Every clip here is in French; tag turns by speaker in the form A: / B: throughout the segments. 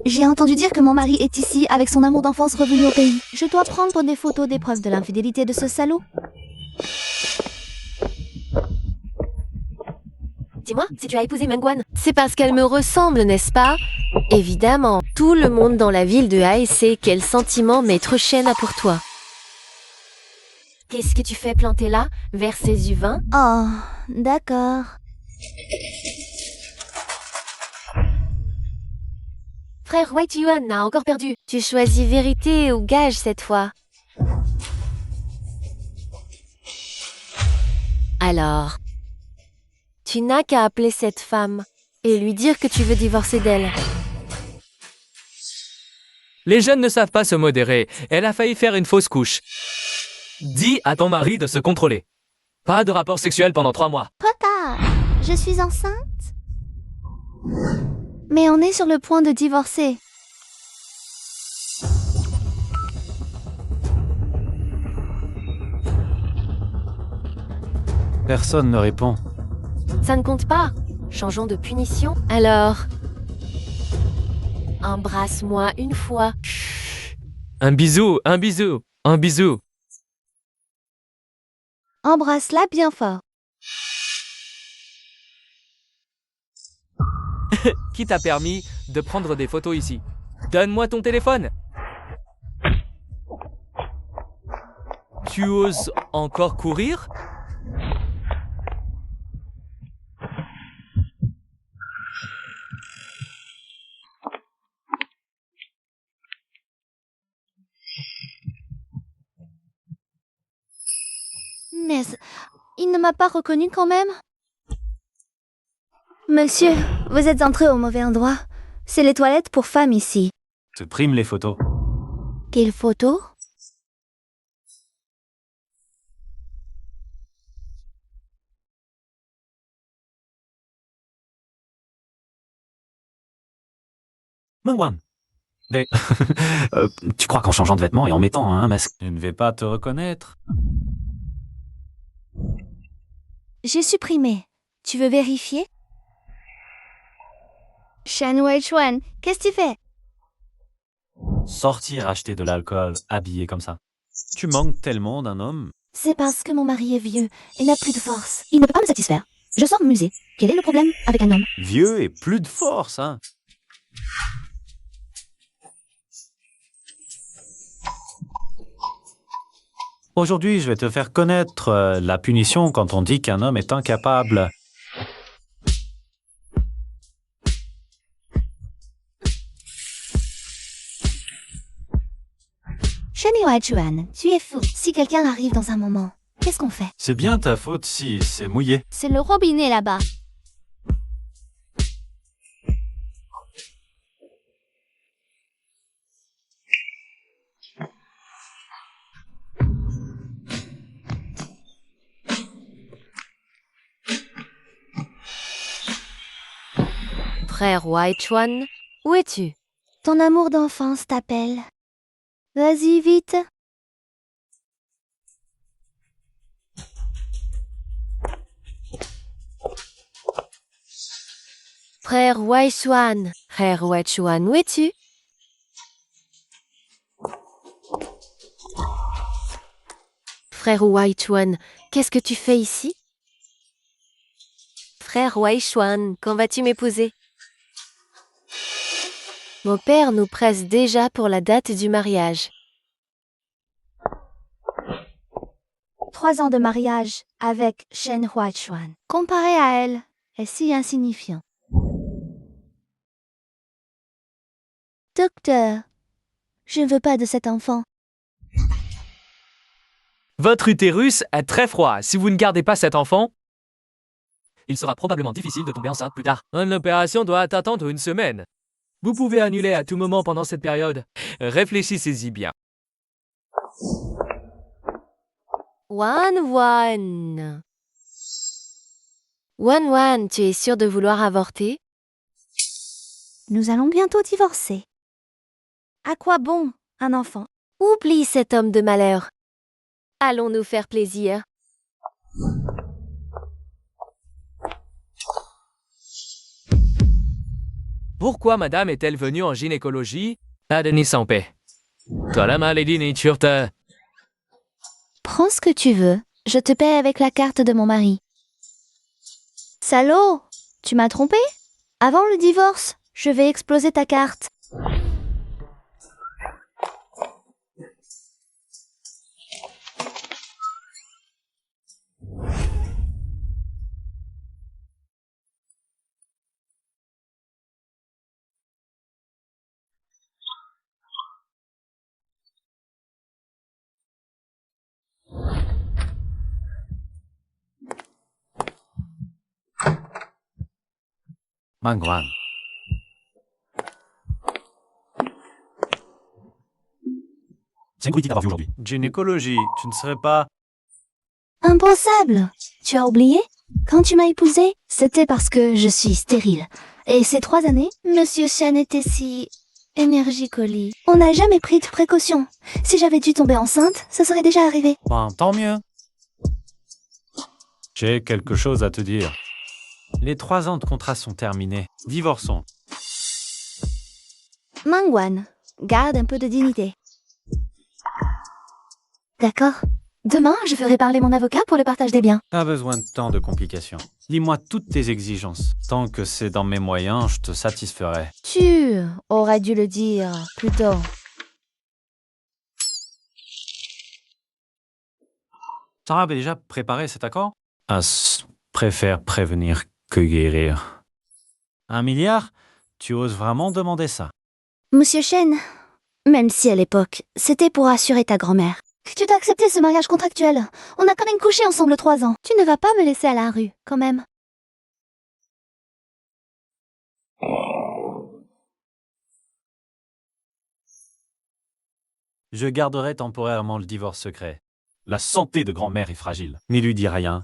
A: J'ai entendu dire que mon mari est ici avec son amour d'enfance revenu au pays. Je dois prendre des photos des preuves de l'infidélité de ce salaud.
B: Dis-moi, si tu as épousé Mengwan, c'est parce qu'elle me ressemble, n'est-ce pas? Évidemment, tout le monde dans la ville de Hae sait quel sentiment Maître Shen a pour toi. Qu'est-ce que tu fais planter là, vers ces U20?
A: Oh, d'accord.
B: Frère White Yuan a encore perdu. Tu choisis vérité ou gage cette fois? Alors, tu n'as qu'à appeler cette femme et lui dire que tu veux divorcer d'elle.
C: Les jeunes ne savent pas se modérer. Elle a failli faire une fausse couche. Dis à ton mari de se contrôler. Pas de rapport sexuel pendant 3 mois.
A: Papa, je suis enceinte. Mais on est sur le point de divorcer.
D: Personne ne répond.
B: Ça ne compte pas. Changeons de punition. Alors, embrasse-moi une fois.
C: Un bisou, un bisou, un bisou.
A: Embrasse-la bien fort.
C: Qui t'a permis de prendre des photos ici? Donne-moi ton téléphone. Tu oses encore courir?
A: Mais il ne m'a pas reconnu quand même. Monsieur, vous êtes entré au mauvais endroit. C'est les toilettes pour femmes ici.
D: Te prime les photos.
A: Quelle photo?
D: Mengwan. Mais tu crois qu'en changeant de vêtements et en mettant un masque, je ne vais pas te reconnaître?
A: J'ai supprimé. Tu veux vérifier? Shen Weichuan, qu'est-ce que tu fais?
D: Sortir acheter de l'alcool habillé comme ça. Tu manques tellement d'un homme.
A: C'est parce que mon mari est vieux et n'a plus de force. Il ne peut pas me satisfaire. Je sors au musée. Quel est le problème avec un homme?
D: Vieux et plus de force, hein. Aujourd'hui, je vais te faire connaître la punition quand on dit qu'un homme est incapable.
A: Shen Weichuan, tu es fou. Si quelqu'un arrive dans un moment, qu'est-ce qu'on fait?
D: C'est bien ta faute si c'est mouillé.
A: C'est le robinet là-bas.
B: Frère Weichuan, où es-tu?
A: Ton amour d'enfance t'appelle. Vas-y, vite.
B: Frère Weichuan, frère Weichuan, où es-tu? Frère Weichuan, qu'est-ce que tu fais ici? Frère Weichuan, quand vas-tu m'épouser? Mon père nous presse déjà pour la date du mariage.
A: 3 ans de mariage avec Shen Weichuan. Comparé à elle, est si insignifiant. Docteur, je ne veux pas de cet enfant.
C: Votre utérus est très froid. Si vous ne gardez pas cet enfant, il sera probablement difficile de tomber enceinte plus tard. L'opération doit attendre 1 semaine. Vous pouvez annuler à tout moment pendant cette période. Réfléchissez-y bien.
B: Wan Wan. Wan Wan, tu es sûr de vouloir avorter?
A: Nous allons bientôt divorcer. À quoi bon, un enfant?
B: Oublie cet homme de malheur. Allons nous faire plaisir.
C: Pourquoi madame est-elle venue en gynécologie? Ah, Denis sans paix. Toi la maladie nature te...
A: Prends ce que tu veux. Je te paie avec la carte de mon mari. Salaud! Tu m'as trompé? Avant le divorce, je vais exploser ta carte.
D: Mangwan. C'est une d'avoir vu aujourd'hui. Gynécologie, tu ne serais pas...
A: Impensable! Tu as oublié? Quand tu m'as épousée, c'était parce que je suis stérile. Et ces 3 années, Monsieur Chen était si... énergique au lit. On n'a jamais pris de précautions. Si j'avais dû tomber enceinte, ça serait déjà arrivé.
D: Ben, tant mieux. J'ai quelque chose à te dire. Les 3 ans de contrat sont terminés. Divorçons.
A: Mangwan, garde un peu de dignité. D'accord. Demain, je ferai parler mon avocat pour le partage des biens.
D: Pas besoin de tant de complications. Dis-moi toutes tes exigences. Tant que c'est dans mes moyens, je te satisferai.
A: Tu aurais dû le dire plus tôt.
D: Sarah avait déjà préparé cet accord? As préfère prévenir que guérir. 1 milliard? Tu oses vraiment demander ça?
A: Monsieur Chen, même si à l'époque, c'était pour assurer ta grand-mère. Tu t'as accepté ce mariage contractuel. On a quand même couché ensemble 3 ans. Tu ne vas pas me laisser à la rue, quand même.
D: Je garderai temporairement le divorce secret. La santé de grand-mère est fragile. N'y lui dis rien.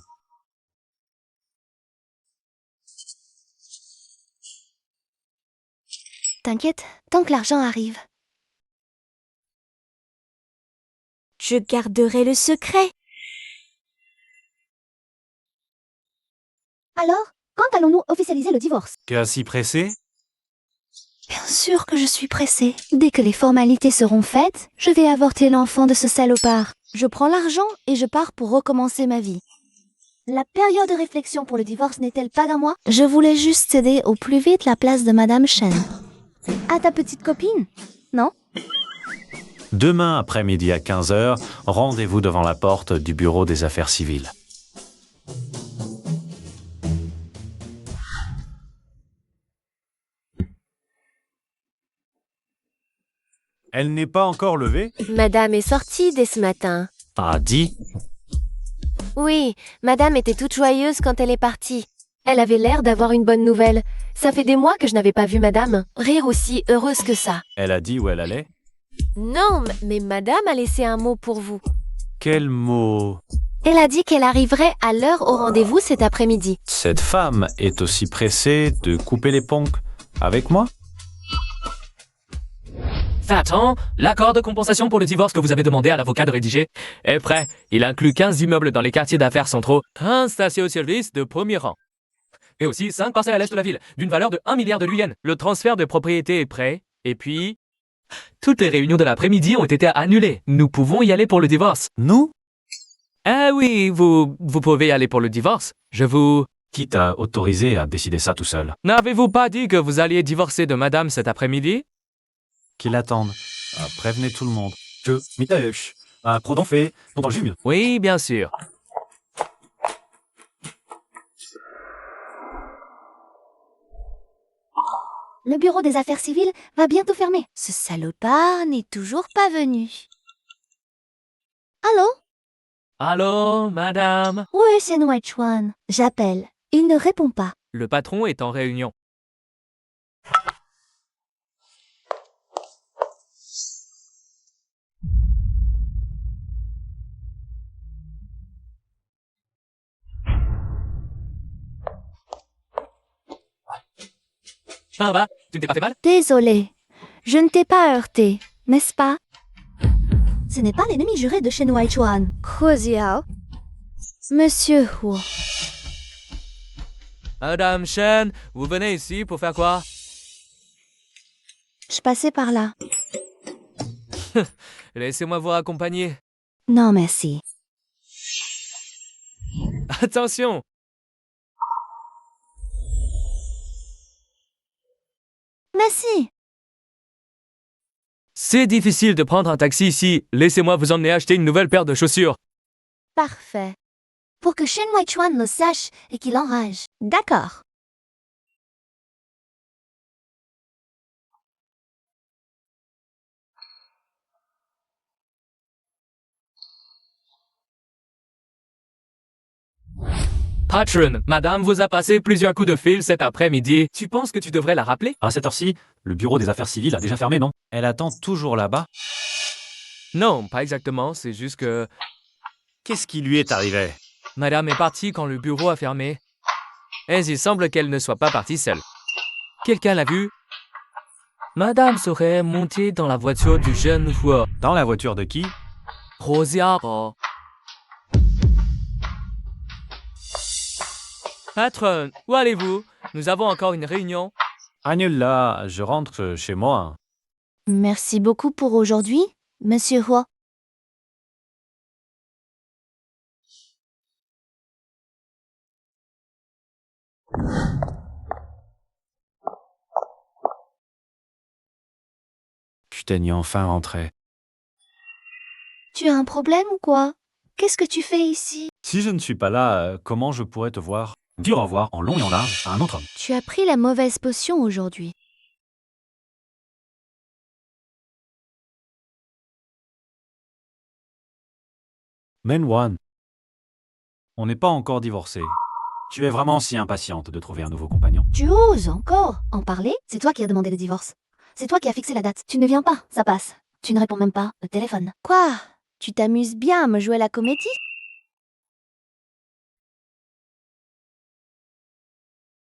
A: T'inquiète, tant que l'argent arrive. Je garderai le secret. Alors, quand allons-nous officialiser le divorce?
D: Tu es si pressé?
A: Bien sûr que je suis pressée. Dès que les formalités seront faites, je vais avorter l'enfant de ce salopard. Je prends l'argent et je pars pour recommencer ma vie. La période de réflexion pour le divorce n'est-elle pas d'un mois? Je voulais juste céder au plus vite la place de Madame Chen. À ta petite copine, non?
D: Demain après-midi à 15h, rendez-vous devant la porte du bureau des affaires civiles. Elle n'est pas encore levée?
B: Madame est sortie dès ce matin.
D: Ah, dis.
B: Oui, madame était toute joyeuse quand elle est partie. Elle avait l'air d'avoir une bonne nouvelle. Ça fait des mois que je n'avais pas vu madame rire aussi heureuse que ça.
D: Elle a dit où elle allait?
B: Non, mais madame a laissé un mot pour vous.
D: Quel mot?
B: Elle a dit qu'elle arriverait à l'heure au rendez-vous cet après-midi.
D: Cette femme est aussi pressée de couper les ponts avec moi?
C: Attends, l'accord de compensation pour le divorce que vous avez demandé à l'avocat de rédiger est prêt. Il inclut 15 immeubles dans les quartiers d'affaires centraux, un station-service de premier rang. Et aussi 5 parcelles à l'est de la ville, d'une valeur de 1 milliard de yuan. Le transfert de propriété est prêt, et puis... toutes les réunions de l'après-midi ont été annulées. Nous pouvons y aller pour le divorce.
D: Nous?
C: Ah oui, vous pouvez y aller pour le divorce. Je vous...
D: Qui t'a autorisé à décider ça tout seul?
C: N'avez-vous pas dit que vous alliez divorcer de madame cet après-midi?
D: Qu'il attende. Prévenez tout le monde. Prodon fait, pendant le jume.
C: Oui, bien sûr.
A: Le bureau des affaires civiles va bientôt fermer. Ce salopard n'est toujours pas venu. Allô?
C: Allô, madame?
A: Où est Shen Weichuan? J'appelle. Il ne répond pas.
C: Le patron est en réunion. Ça va? Tu ne t'es pas fait mal?
A: Désolé. Je ne t'ai pas heurté, n'est-ce pas? Ce n'est pas l'ennemi juré de Shen Weichuan. Huo. Monsieur Huo.
C: Madame Chen, vous venez ici pour faire quoi?
A: Je passais par là.
C: Laissez-moi vous accompagner.
A: Non, merci.
C: Attention!
A: Merci.
C: C'est difficile de prendre un taxi ici. Laissez-moi vous emmener acheter une nouvelle paire de chaussures.
A: Parfait. Pour que Shen Weichuan le sache et qu'il enrage. D'accord.
C: Patron, madame vous a passé plusieurs coups de fil cet après-midi. Tu penses que tu devrais la rappeler?
D: À cette heure-ci, le bureau des affaires civiles a déjà fermé, non? Elle attend toujours là-bas.
C: Non, pas exactement. C'est juste que
D: Qu'est-ce qui lui est arrivé?
C: madame est partie quand le bureau a fermé. Et il semble qu'elle ne soit pas partie seule. Quelqu'un l'a vue? Madame serait montée dans la voiture du jeune joueur.
D: Dans la voiture de qui?
C: Rosiaro. Patron, où allez-vous? Nous avons encore une réunion.
D: Annule-la, je rentre chez moi.
A: Merci beaucoup pour aujourd'hui, Monsieur Hua.
D: Putain, y est enfin rentré.
A: Tu as un problème ou quoi? Qu'est-ce que tu fais ici?
D: Si je ne suis pas là, comment je pourrais te voir? Dire au revoir en long et en large à un autre homme.
A: Tu as pris la mauvaise potion aujourd'hui.
D: Menwan, on n'est pas encore divorcés. Tu es vraiment si impatiente de trouver un nouveau compagnon?
A: Tu oses encore en parler? C'est toi qui as demandé le divorce. C'est toi qui as fixé la date. Tu ne viens pas, ça passe. Tu ne réponds même pas au téléphone. Quoi? Tu t'amuses bien à me jouer la comédie?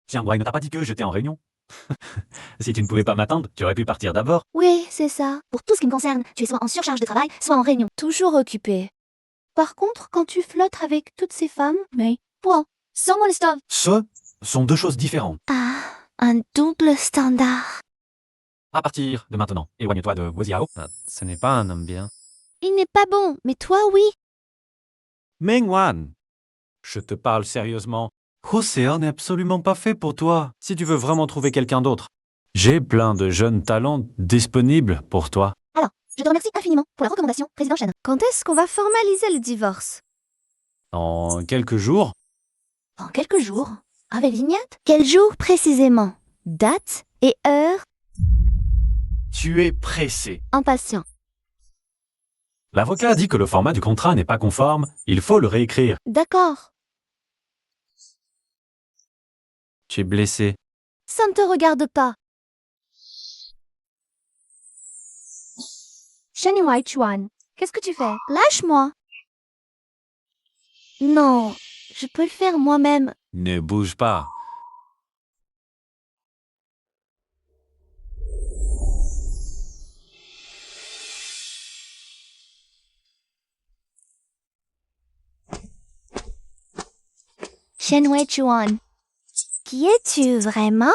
D: Tiens, Brian ne t'a pas dit que j'étais en réunion? Si tu ne pouvais pas m'attendre, tu aurais pu partir d'abord.
A: Oui, c'est ça. Pour tout ce qui me concerne, tu es soit en surcharge de travail, soit en réunion. Toujours occupé. Par contre, quand tu flottes avec toutes ces femmes, mais toi, sans mon stop.
D: Ce sont deux choses différentes.
A: Ah, un double standard.
D: À partir de maintenant, éloigne-toi de Woziao. Ce n'est pas un homme bien.
A: Il n'est pas bon, mais toi, oui.
D: Mengwan, je te parle sérieusement. Océan n'est absolument pas fait pour toi. Si tu veux vraiment trouver quelqu'un d'autre, j'ai plein de jeunes talents disponibles pour toi.
A: Je te remercie infiniment pour la recommandation, Président Chen. Quand est-ce qu'on va formaliser le divorce?
D: En quelques jours,
A: Dans quelques jours. Avec vignette? Quel jour précisément? Date et heure?
D: tu es pressé.
A: Impatient.
D: L'avocat a dit que le format du contrat n'est pas conforme. Il faut le réécrire.
A: D'accord.
D: Tu es blessé.
A: Ça ne te regarde pas. Shen Weichuan, qu'est-ce que tu fais? Lâche-moi. Non, je peux le faire moi-même.
D: Ne bouge pas.
A: Shen Weichuan, qui es-tu vraiment?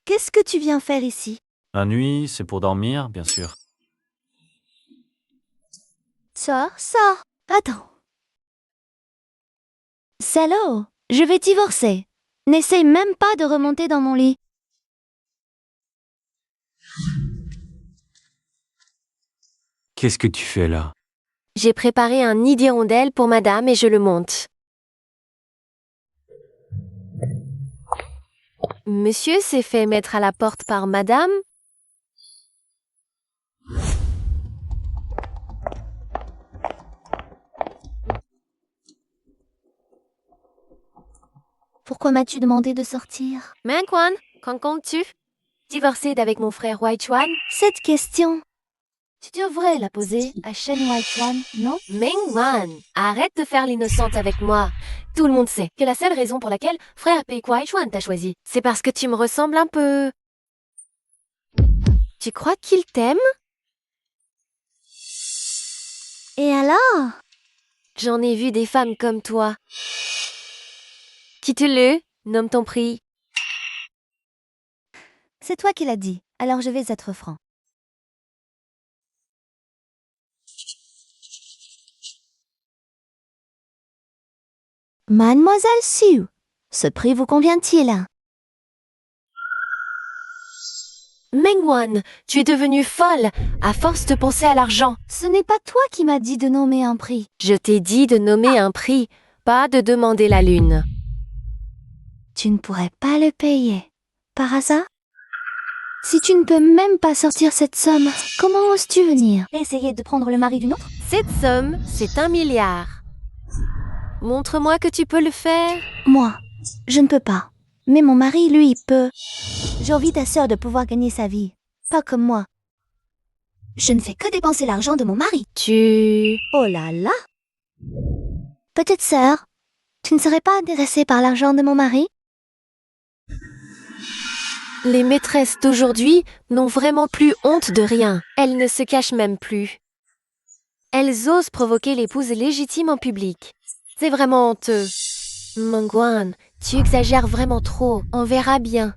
A: Qu'est-ce que tu viens faire ici?
D: La nuit, c'est pour dormir, bien sûr.
A: Sors. Attends. Salaud, je vais divorcer. N'essaye même pas de remonter dans mon lit.
D: Qu'est-ce que tu fais là?
B: J'ai préparé un nid d'hirondelle pour madame et je le monte. Monsieur s'est fait mettre à la porte par madame?
A: Pourquoi m'as-tu demandé de sortir?
B: Mengwan, qu'en comptes-tu? Divorcer d'avec mon frère Weichuan?
A: Cette question, tu devrais la poser à Shen Weichuan, non?
B: Mengwan, arrête de faire l'innocente avec moi. Tout le monde sait que la seule raison pour laquelle frère Pei Weichuan t'a choisi, c'est parce que tu me ressembles un peu. Tu crois qu'il t'aime?
A: Et alors?
B: J'en ai vu des femmes comme toi. Quitte-le, Nomme ton prix.
A: C'est toi qui l'as dit, alors je vais être franc. Mademoiselle Sue, ce prix vous convient-il?
B: Mengwan, tu es devenue folle à force de penser à l'argent.
A: Ce n'est pas toi qui m'as dit de nommer un prix.
B: Je t'ai dit de nommer un prix, pas de demander la lune.
A: Tu ne pourrais pas le payer. Par hasard? Si tu ne peux même pas sortir cette somme, comment oses-tu venir? Essayer de prendre le mari d'une autre?
B: Cette somme, c'est 1 milliard. Montre-moi que tu peux le faire.
A: Moi, je ne peux pas. Mais mon mari, lui, peut. J'ai envie ta sœur de pouvoir gagner sa vie. Pas comme moi. Je ne fais que dépenser l'argent de mon mari. Oh là là! Petite sœur, tu ne serais pas intéressée par l'argent de mon mari?
B: Les maîtresses d'aujourd'hui n'ont vraiment plus honte de rien. Elles ne se cachent même plus. Elles osent provoquer l'épouse légitime en public. C'est vraiment honteux. Mengwan, tu exagères vraiment trop. On verra bien.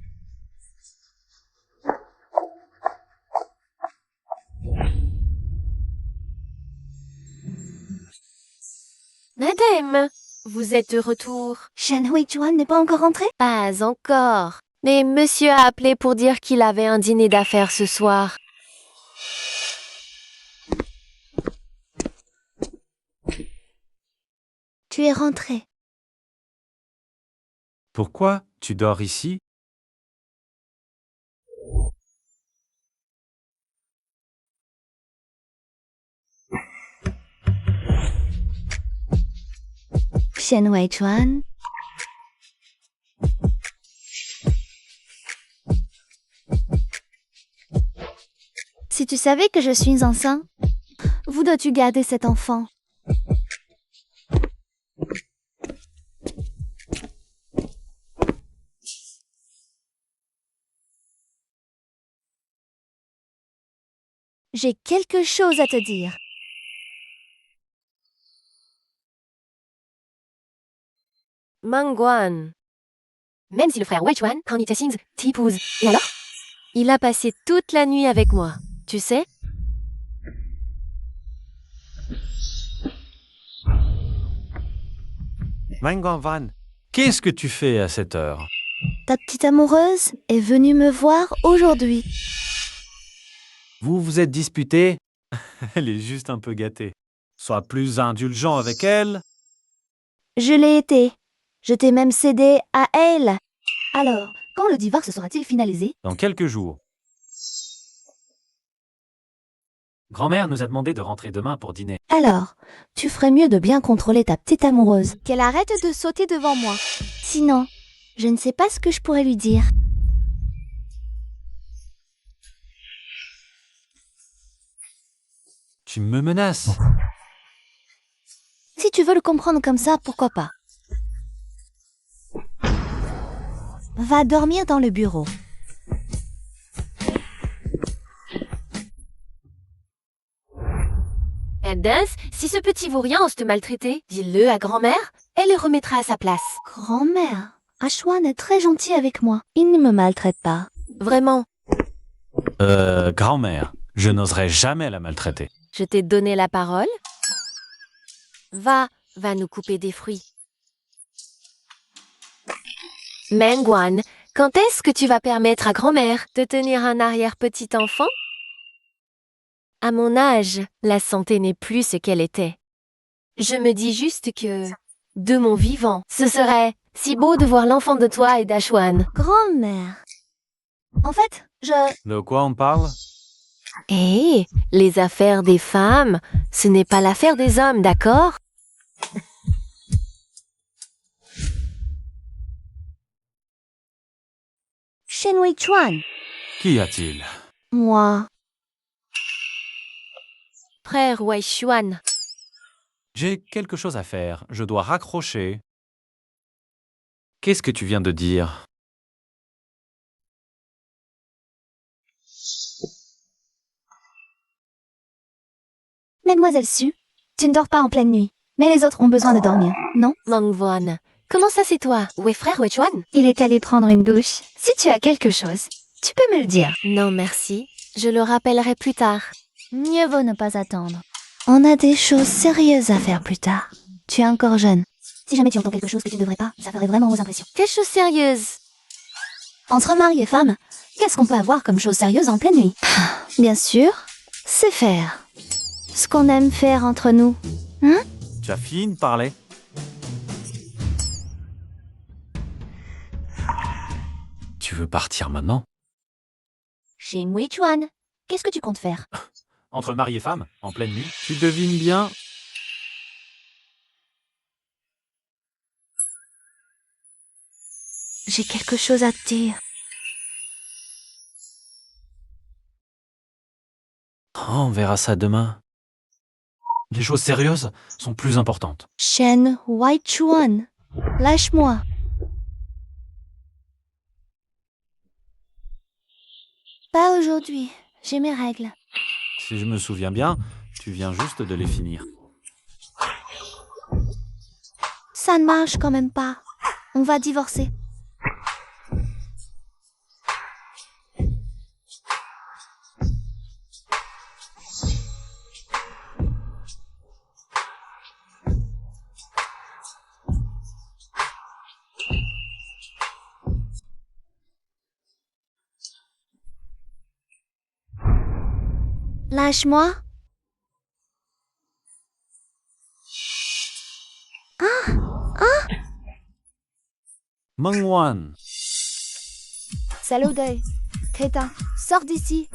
B: Madame, vous êtes de retour.
A: Shen Huichuan n'est pas encore rentré?
B: Pas encore. Mais monsieur a appelé pour dire qu'il avait un dîner d'affaires ce soir.
A: Tu es rentré.
D: Pourquoi tu dors ici?
A: Shen Huichuan. Si tu savais que je suis enceinte, voudrais-tu garder cet enfant? J'ai quelque chose à te dire.
B: Mengwan. Même si le frère Weichuan, quand il t'épouse, t'épouse. Et alors? Il a passé toute la nuit avec moi. Tu sais?
D: Mengwan Van, qu'est-ce que tu fais à cette heure?
A: Ta petite amoureuse est venue me voir aujourd'hui.
D: Vous vous êtes disputé? Elle est juste un peu gâtée. Sois plus indulgent avec elle.
A: Je l'ai été. Je t'ai même cédé à elle. Alors, quand le divorce sera-t-il finalisé?
D: Dans quelques jours.
C: Grand-mère nous a demandé de rentrer demain pour dîner.
A: Alors, tu ferais mieux de bien contrôler ta petite amoureuse. Qu'elle arrête de sauter devant moi. Sinon, je ne sais pas ce que je pourrais lui dire.
D: Tu me menaces.
A: Si tu veux le comprendre comme ça, pourquoi pas? Va dormir dans le bureau.
B: Eldens, si ce petit vaurien ose te maltraiter, dis-le à grand-mère, elle le remettra à sa place.
A: Grand-mère, Ashwan est très gentil avec moi. Il ne me maltraite pas.
B: Vraiment,
D: Grand-mère, je n'oserais jamais la maltraiter.
B: je t'ai donné la parole. Va nous couper des fruits. Mengwan, quand est-ce que tu vas permettre à grand-mère de tenir un arrière-petit-enfant? À mon âge, la santé n'est plus ce qu'elle était. Je me dis juste que, de mon vivant, ce serait si beau de voir l'enfant de toi et d'Ashwan.
A: Grand-mère. En fait,
D: De quoi on parle?
B: Eh, les affaires des femmes, ce n'est pas l'affaire des hommes, d'accord?
A: Shen Huichuan.
D: Qu'y a-t-il?
A: Moi.
B: Frère Weichuan.
D: J'ai quelque chose à faire. Je dois raccrocher. Qu'est-ce que tu viens de dire?
A: Mademoiselle Sue, tu ne dors pas en pleine nuit. Mais les autres ont besoin de dormir, non?
B: Mengwan, Comment ça c'est toi? Où est frère Wechuan?
A: Il est allé prendre une douche. Si tu as quelque chose, tu peux me le dire.
B: Non merci, je le rappellerai plus tard.
A: Mieux vaut ne pas attendre. On a des choses sérieuses à faire plus tard. Tu es encore jeune. Si jamais tu entends quelque chose que tu ne devrais pas, ça ferait vraiment aux impressions.
B: Quelle chose sérieuse?
A: Entre mari et femme, qu'est-ce qu'on peut avoir comme chose sérieuse en pleine nuit? Bien sûr, c'est faire. Ce qu'on aime faire entre nous. Hein?
D: Tu as fini de parler? Tu veux partir maintenant?
A: Chez Wechuan, qu'est-ce que tu comptes faire?
D: Entre mari et femme, en pleine nuit? Tu devines bien.
A: J'ai quelque chose à te dire.
D: Oh, on verra ça demain. Les choses sérieuses sont plus importantes.
A: Shen Wechuan, lâche-moi. Pas aujourd'hui, j'ai mes règles.
D: Si je me souviens bien, tu viens juste de les finir.
A: Ça ne marche quand même pas. On va divorcer. Lâche-moi.
D: Mengwan,
A: Salaud d'œil. Crétin, sors d'ici.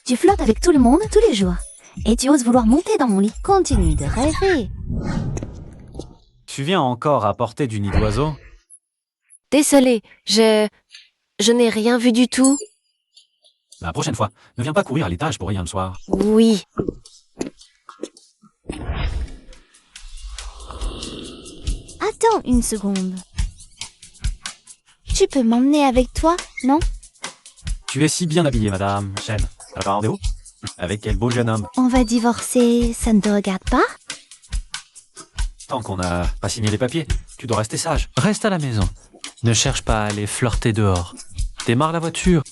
A: Tu flottes avec tout le monde tous les jours. Et tu oses vouloir monter dans mon lit. Continue de rêver.
D: tu viens encore à portée du nid d'oiseau?
B: Désolée, je n'ai rien vu du tout.
D: La prochaine fois, ne viens pas courir à l'étage pour rien le soir.
B: Oui.
A: Attends une seconde. Tu peux m'emmener avec toi, non?
D: Tu es si bien habillée, madame. Shen, t'as pas rendez-vous? Avec quel beau jeune homme.
A: On va divorcer, ça ne te regarde pas?
D: Tant qu'on n'a pas signé les papiers, tu dois rester sage. Reste à la maison. Ne cherche pas à aller flirter dehors. Démarre la voiture.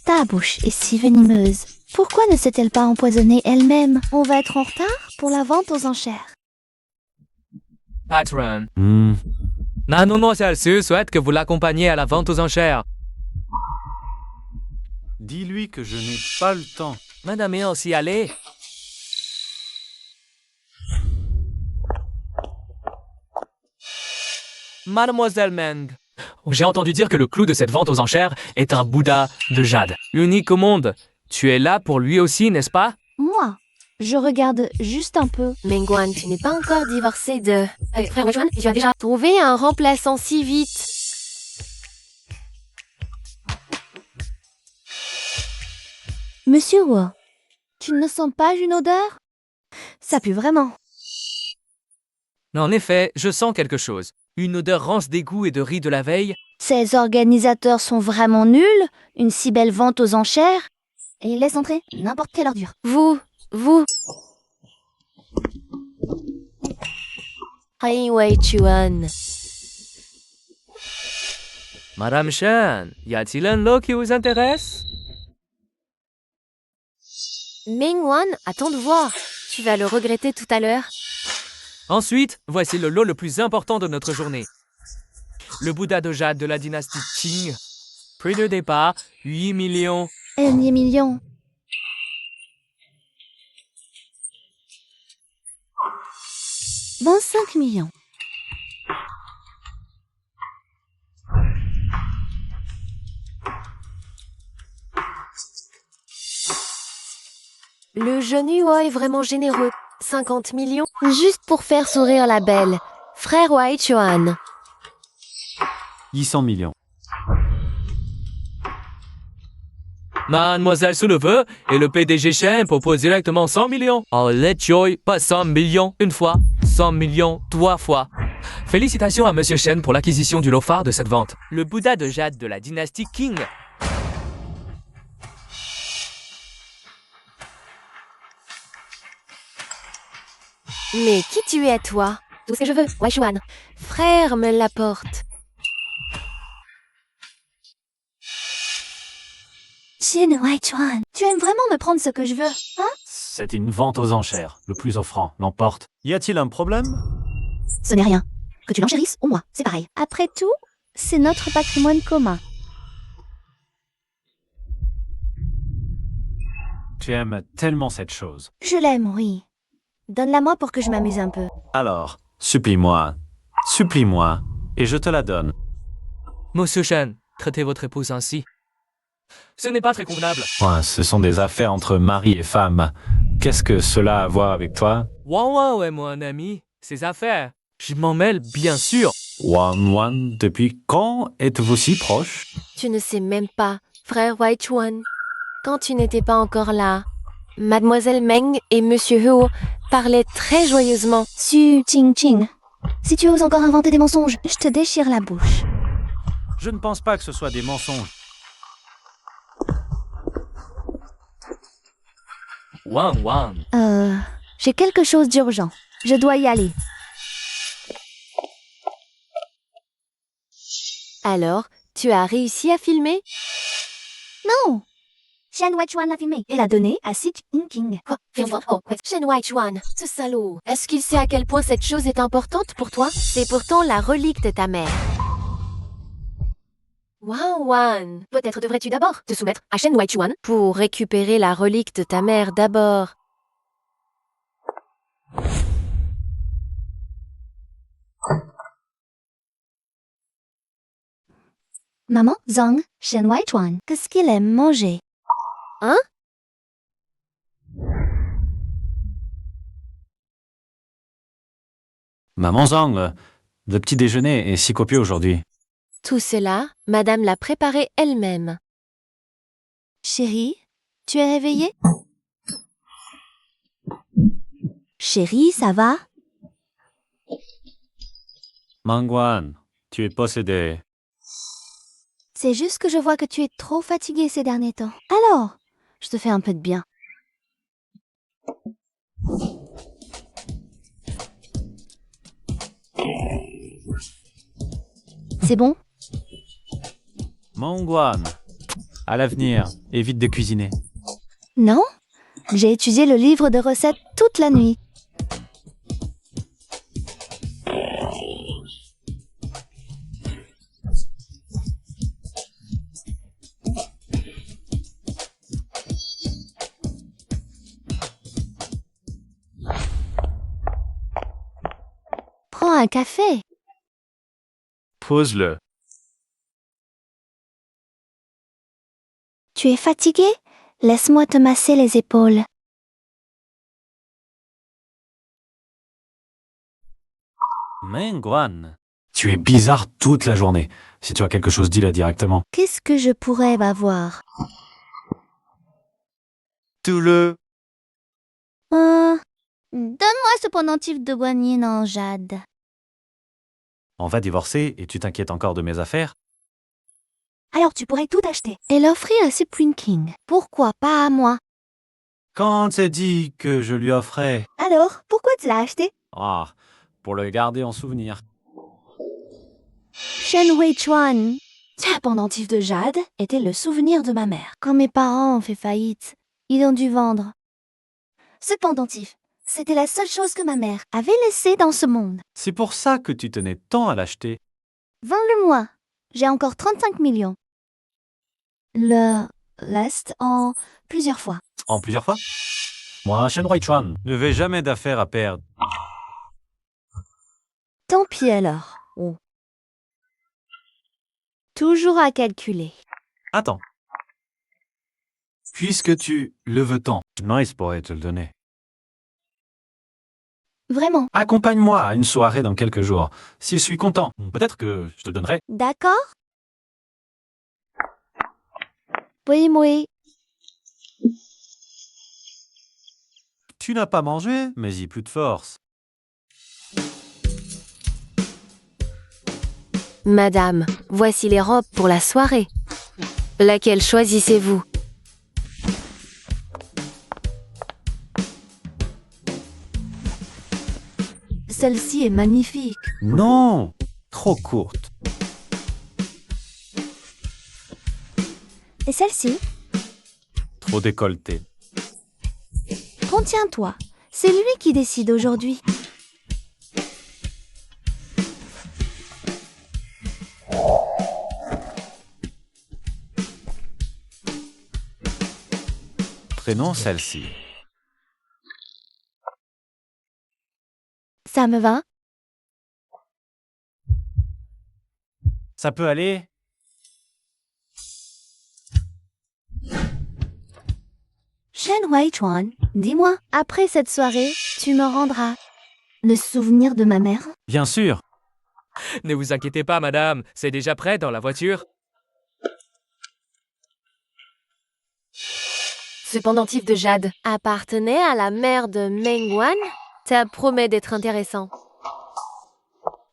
A: Ta bouche est si venimeuse. Pourquoi ne s'est-elle pas empoisonnée elle-même? On va être en retard pour la vente aux enchères.
C: Patron. Nanono Celsius souhaite que vous l'accompagniez à la vente aux enchères.
D: Dis-lui que je n'ai pas le temps.
C: Madame est aussi allée. Mademoiselle Meng. J'ai entendu dire que le clou de cette vente aux enchères est un Bouddha de jade. Unique au monde. Tu es là pour lui aussi, n'est-ce pas?
A: Moi, je regarde juste un peu.
B: Mengwan, tu n'es pas encore divorcé de... frère Wechuan, tu as déjà trouvé un remplaçant si vite.
A: Monsieur Wu, tu ne sens pas une odeur? Ça pue vraiment.
C: En effet, je sens quelque chose. Une odeur rance d'égout et de riz de la veille.
A: Ces organisateurs sont vraiment nuls. Une si belle vente aux enchères. Et ils laissent entrer n'importe quelle ordure.
B: Vous... Hai Wechuan.
C: Madame Shen, y a-t-il un lot qui vous intéresse?
B: Mengwan, attends de voir. Tu vas le regretter tout à l'heure.
C: Ensuite, voici le lot le plus important de notre journée. Le Bouddha de jade de la dynastie Qing. Prix de départ, 8 millions.
A: Énième million. « 25 millions.
B: Le jeune Hua est vraiment généreux. 50 millions. Juste pour faire sourire la belle. Frère Wechuan.
D: 800 millions.
C: Mademoiselle sous le feu et le PDG Shen propose directement 100 millions. Oh, let joy, pas 100 millions une fois, 100 millions 3 fois. Félicitations à Monsieur Shen pour l'acquisition du lot phare de cette vente. Le Bouddha de jade de la dynastie Qing.
B: Mais qui tu es, toi? Tout ce que je veux, Waichuan. Frère me l'apporte.
A: Shin Waichuan, tu aimes vraiment me prendre ce que je veux, hein?
D: C'est une vente aux enchères. Le plus offrant l'emporte. Y a-t-il un problème?
A: Ce n'est rien. Que tu l'enchérisses ou moi, c'est pareil. Après tout, c'est notre patrimoine commun.
D: Tu aimes tellement cette chose.
A: Je l'aime, oui. Donne-la-moi pour que je m'amuse un peu.
D: Alors, supplie-moi, et je te la donne.
C: Monsieur Shen, traitez votre épouse ainsi. Ce n'est pas très convenable.
D: Ouais, ce sont des affaires entre mari et femme. Qu'est-ce que cela a à voir avec toi?
C: Wan est mon ami. Ses affaires. Je m'en mêle, bien sûr.
D: Wan, depuis quand êtes-vous si proches?
B: Tu ne sais même pas, frère Waichuan. Quand tu n'étais pas encore là, Mademoiselle Meng et Monsieur Huo parlaient très joyeusement.
A: Su Ching Ching, si tu oses encore inventer des mensonges, je te déchire la bouche.
D: Je ne pense pas que ce soit des mensonges.
C: Wan.
A: J'ai quelque chose d'urgent. Je dois y aller.
B: Alors, tu as réussi à filmer?
A: Non! Shen Waichuan l'a filmé et l'a donné à Si Ching Ching.
B: Shen Waichuan, ce salaud. Est-ce qu'il sait à quel point cette chose est importante pour toi? C'est pourtant la relique de ta mère. Wan, peut-être devrais-tu d'abord te soumettre à Shen Waichuan pour récupérer la relique de ta mère d'abord.
A: Maman, Zhang, Shen Waichuan, qu'est-ce qu'il aime manger?
B: Hein?
D: Maman Zhang, le petit déjeuner est si copieux aujourd'hui.
B: Tout cela, Madame l'a préparé elle-même.
A: Chérie, tu es réveillée? Chérie, ça va?
D: Mangwan, tu es possédé.
A: C'est juste que je vois que tu es trop fatiguée ces derniers temps. Alors, je te fais un peu de bien. C'est bon?
D: Mangwan, à l'avenir, évite de cuisiner.
A: Non? J'ai étudié le livre de recettes toute la nuit. Prends un café.
D: Pose-le.
A: Tu es fatigué? Laisse-moi te masser les épaules.
D: Mangwan, tu es bizarre toute la journée. Si tu as quelque chose, dis-le directement.
A: Qu'est-ce que je pourrais avoir?
D: Tout le...
A: Donne-moi ce pendentif de guanine en jade.
D: On va divorcer et tu t'inquiètes encore de mes affaires?
A: Alors tu pourrais tout acheter. Et l'offrir à Supreme King. Pourquoi pas à moi?
D: Quand t'es dit que je lui offrais...
A: Alors, pourquoi tu l'as acheté?
D: Ah, pour le garder en souvenir.
A: Shen Waichuan. Ce pendentif de jade était le souvenir de ma mère. Quand mes parents ont fait faillite, ils ont dû vendre. Ce pendentif, c'était la seule chose que ma mère avait laissée dans ce monde.
D: C'est pour ça que tu tenais tant à l'acheter.
A: Vends-le-moi. J'ai encore 35 millions. Le reste en plusieurs fois.
D: En plusieurs fois? Moi, Shen Waichuan, ne vais jamais d'affaires à perdre.
A: Tant pis alors. Oh. Toujours à calculer.
D: Attends. Puisque tu le veux tant, Nice pourrait te le donner.
A: Vraiment.
D: Accompagne-moi à une soirée dans quelques jours. Si je suis content, peut-être que je te donnerai.
A: D'accord? Oui.
D: Tu n'as pas mangé, mais y plus de force.
B: Madame, voici les robes pour la soirée. Laquelle choisissez-vous?
A: celle-ci est magnifique.
D: Non, trop courte.
A: Et celle-ci?
D: Trop décolletée.
A: Contiens-toi. C'est lui qui décide aujourd'hui.
D: Prenons celle-ci.
A: Ça me va?
D: Ça peut aller?
A: Shen Huaichuan, dis-moi, après cette soirée, tu me rendras le souvenir de ma mère?
D: Bien sûr.
C: Ne vous inquiétez pas, madame, c'est déjà prêt dans la voiture.
B: Ce pendentif de jade appartenait à la mère de Mengwan? Ça promet d'être intéressant.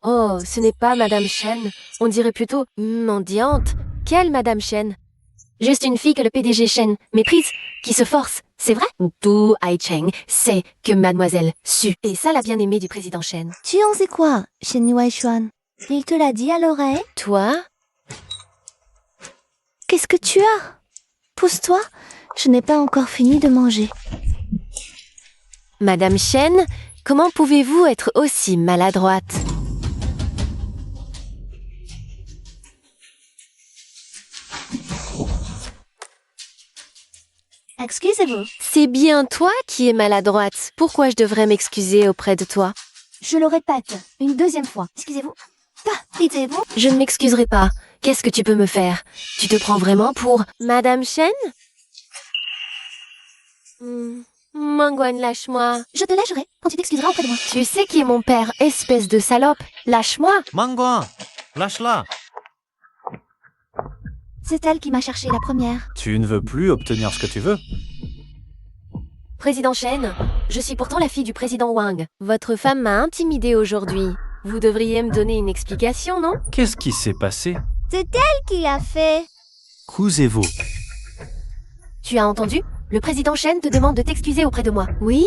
B: Oh, ce n'est pas Madame Shen. On dirait plutôt mendiante. Quelle Madame Shen? Juste une fille que le PDG Shen méprise, qui se force, c'est vrai? Tout Ai Cheng sait que Mademoiselle Su est ça la bien-aimée du président Shen.
A: Tu en sais quoi, Shen Huaichuan? Il te l'a dit à l'oreille?
B: Toi?
A: Qu'est-ce que tu as? Pousse-toi, je n'ai pas encore fini de manger.
B: Madame Shen, comment pouvez-vous être aussi maladroite?
A: Excusez-vous.
B: C'est bien toi qui es maladroite. Pourquoi je devrais m'excuser auprès de toi?
A: Je le répète, une deuxième fois. Excusez-vous. Dites-vous.
B: Je ne m'excuserai pas. Qu'est-ce que tu peux me faire? Tu te prends vraiment pour Madame Shen? Mengwan, lâche-moi.
A: Je te lâcherai quand tu t'excuseras auprès de moi.
B: Tu sais qui est mon père, espèce de salope. Lâche-moi.
D: Mengwan, lâche-la.
A: C'est elle qui m'a cherché la première.
D: Tu ne veux plus obtenir ce que tu veux?
B: Président Shen, je suis pourtant la fille du président Wang. Votre femme m'a intimidée aujourd'hui. Vous devriez me donner une explication, non?
D: Qu'est-ce qui s'est passé?
A: C'est elle qui l'a fait.
D: Cousez-vous.
B: Tu as entendu? Le président Shen te demande de t'excuser auprès de moi. Oui?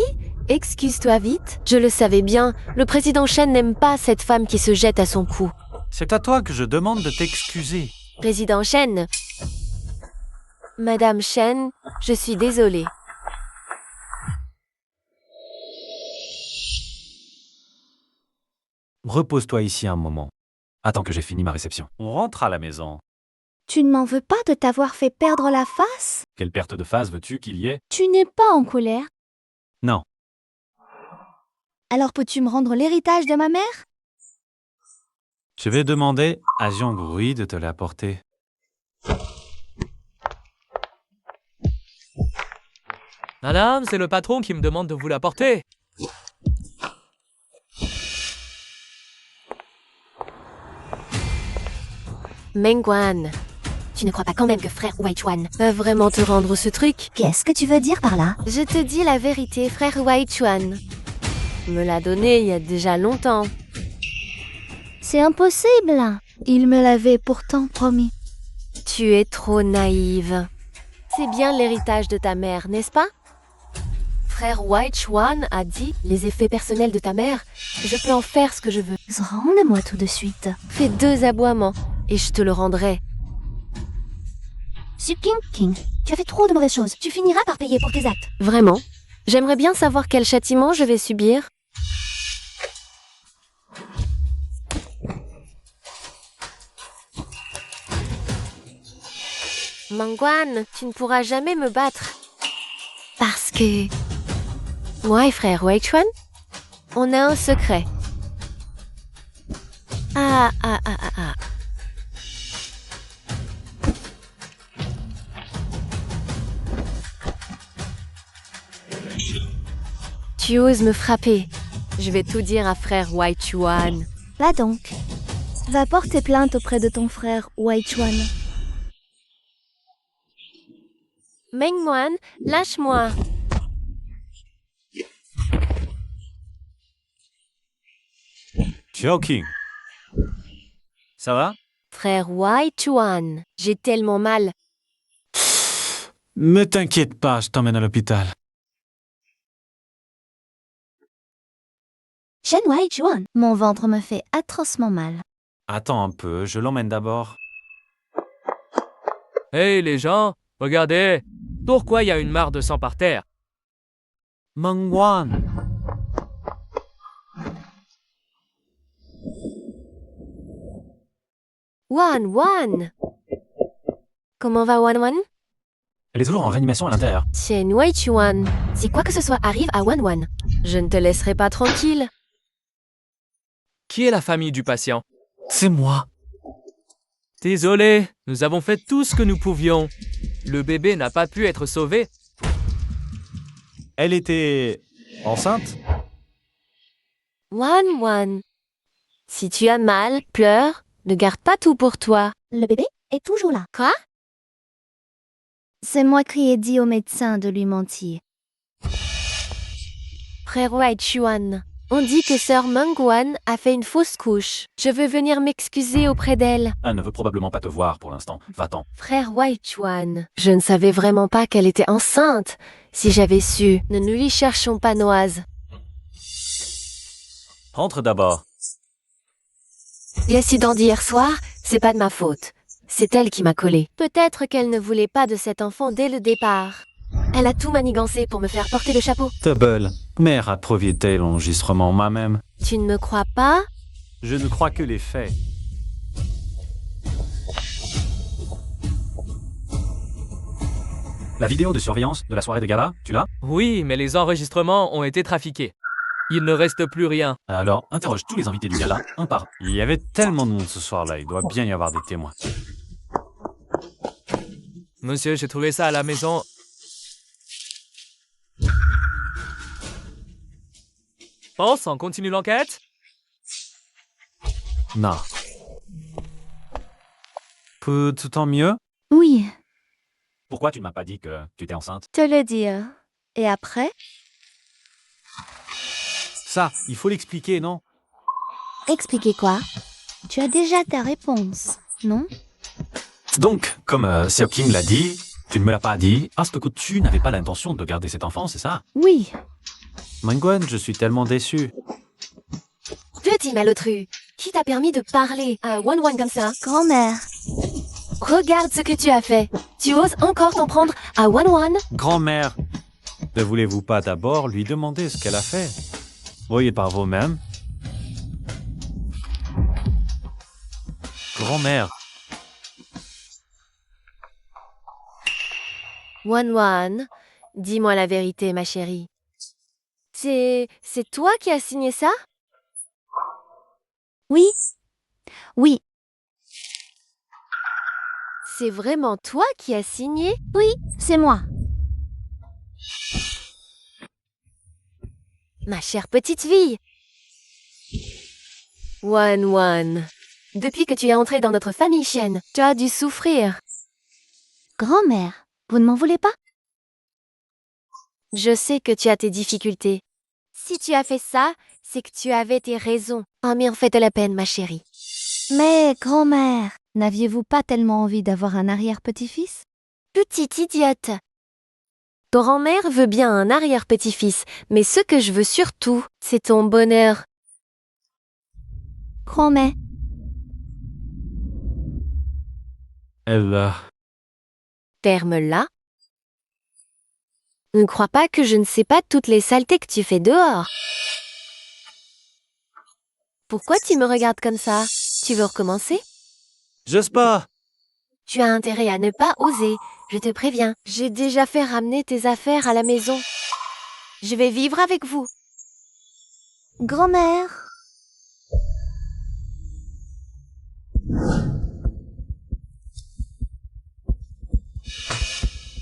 B: Excuse-toi vite. Je le savais bien. Le président Shen n'aime pas cette femme qui se jette à son cou.
D: C'est à toi que je demande de t'excuser.
B: Président Shen. Madame Shen, je suis désolée.
D: Repose-toi ici un moment. Attends que j'ai fini ma réception. On rentre à la maison.
A: Tu ne m'en veux pas de t'avoir fait perdre la face?
D: Quelle perte de phase veux-tu qu'il y ait?
A: Tu n'es pas en colère?
D: Non.
A: Alors peux-tu me rendre l'héritage de ma mère?
D: Je vais demander à Jiang Rui de te l'apporter.
C: Madame, c'est le patron qui me demande de vous l'apporter.
B: Mengwan, tu ne crois pas quand même que frère Huaichuan va vraiment te rendre ce truc?
A: Qu'est-ce que tu veux dire par là?
B: Je te dis la vérité, frère Huaichuan me l'a donné il y a déjà longtemps.
A: C'est impossible. Il me l'avait pourtant promis.
B: Tu es trop naïve. C'est bien l'héritage de ta mère, n'est-ce pas? Frère Huaichuan a dit les effets personnels de ta mère. Je peux en faire ce que je veux.
A: Rende-moi tout de suite.
B: Fais 2 aboiements et je te le rendrai.
A: King, tu as fait trop de mauvaises choses. Tu finiras par payer pour tes actes.
B: Vraiment? J'aimerais bien savoir quel châtiment je vais subir. Mengwan, tu ne pourras jamais me battre. Parce que... moi et frère Huaichuan, on a un secret. Ah. Tu oses me frapper. Je vais tout dire à frère Huaichuan.
A: Va donc. Va porter plainte auprès de ton frère Huaichuan.
B: Mengwan, lâche-moi.
D: King. Ça va?
B: Frère Huaichuan, j'ai tellement mal.
D: Ne t'inquiète pas, je t'emmène à l'hôpital.
A: Chen Wai Chuan. Mon ventre me fait atrocement mal.
D: Attends un peu, je l'emmène d'abord.
C: Hey les gens, regardez. Pourquoi il y a une mare de sang par terre?
D: Mengwan.
B: Wan Wan. Comment va Wan Wan?
D: Elle est toujours en réanimation à l'intérieur.
B: Chen Wei Chuan. Si quoi que ce soit arrive à Wan Wan, je ne te laisserai pas tranquille.
C: Qui est la famille du patient?
D: C'est moi.
C: Désolé, nous avons fait tout ce que nous pouvions. Le bébé n'a pas pu être sauvé.
D: Elle était enceinte?
B: Wan Wan. Si tu as mal, pleure, ne garde pas tout pour toi.
A: Le bébé est toujours là.
B: Quoi?
A: C'est moi qui ai dit au médecin de lui mentir.
B: Frère Wai Chuan, on dit que sœur Mengwan a fait une fausse couche. Je veux venir m'excuser auprès d'elle.
D: Elle ne veut probablement pas te voir pour l'instant. Va-t'en.
B: Frère Wai Chuan, je ne savais vraiment pas qu'elle était enceinte. Si j'avais su, ne nous lui cherchons pas noise.
D: Rentre d'abord.
B: L'accident d'hier soir, c'est pas de ma faute. C'est elle qui m'a collé. Peut-être qu'elle ne voulait pas de cet enfant dès le départ. Elle a tout manigancé pour me faire porter le chapeau.
D: Tubble. Mère a providé l'enregistrement moi-même.
B: Tu ne me crois pas?
D: Je ne crois que les faits. La vidéo de surveillance de la soirée de gala, tu l'as?
C: Oui, mais les enregistrements ont été trafiqués. Il ne reste plus rien.
D: Alors, interroge tous les invités du gala, un par un. Il y avait tellement de monde ce soir-là, il doit bien y avoir des témoins.
C: Monsieur, j'ai trouvé ça à la maison. Pense, on continue l'enquête?
D: Non. Peut tout en mieux?
A: Oui,
D: Pourquoi tu ne m'as pas dit que tu étais enceinte?
A: te le dire. Et après?
D: Ça, il faut l'expliquer, non?
A: Expliquez quoi? Tu as déjà ta réponse, non?
D: Donc, comme Seo Kim l'a dit, tu ne me l'as pas dit, parce que tu n'avais pas l'intention de garder cet enfant, c'est ça?
A: Oui.
D: Mengwan, je suis tellement déçu.
B: Petit malotru, qui t'a permis de parler à Wan Wan comme ça?
A: Grand-mère,
B: Regarde ce que tu as fait. Tu oses encore t'en prendre à Wan Wan?
D: Grand-mère, ne voulez-vous pas d'abord lui demander ce qu'elle a fait? Voyez par vous-même. Grand-mère,
B: Wan Wan, dis-moi la vérité, ma chérie. C'est toi qui as signé ça?
A: oui. Oui,
B: C'est vraiment toi qui as signé?
A: oui, c'est moi.
B: Ma chère petite fille. Wan Wan, depuis que tu es entrée dans notre famille chienne, tu as dû souffrir.
A: Grand-mère, vous ne m'en voulez pas?
B: Je sais que tu as tes difficultés. Si tu as fait ça, c'est que tu avais tes raisons. Oh, mais en fait de la peine, ma chérie.
A: Mais, grand-mère, n'aviez-vous pas tellement envie d'avoir un arrière-petit-fils?
B: Petite idiote. Grand-mère veut bien un arrière-petit-fils, mais ce que je veux surtout, c'est ton bonheur.
A: Grand-mère,
D: elle...
B: Ferme-la. Ne crois pas que je ne sais pas toutes les saletés que tu fais dehors. Pourquoi tu me regardes comme ça? Tu veux recommencer?
D: J'ose pas.
B: Tu as intérêt à ne pas oser, je te préviens. J'ai déjà fait ramener tes affaires à la maison. Je vais vivre avec vous.
A: grand-mère.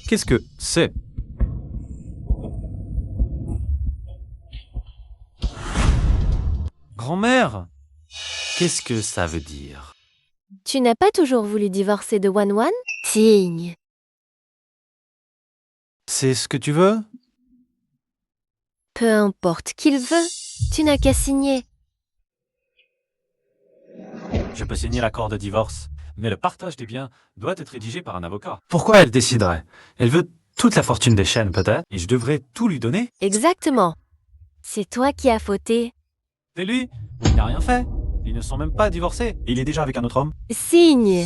D: Qu'est-ce que c'est? Grand-mère, qu'est-ce que ça veut dire?
B: Tu n'as pas toujours voulu divorcer de Wan Wan? Signe.
D: C'est ce que tu veux?
B: Peu importe qu'il veut, tu n'as qu'à signer.
D: Je peux signer l'accord de divorce, mais le partage des biens doit être rédigé par un avocat. Pourquoi elle déciderait? Elle veut toute la fortune des chaînes, peut-être, et je devrais tout lui donner?
B: Exactement. C'est toi qui as fauté.
D: C'est lui. Il n'a rien fait. Ils ne sont même pas divorcés. Il est déjà avec un autre homme.
B: Signe.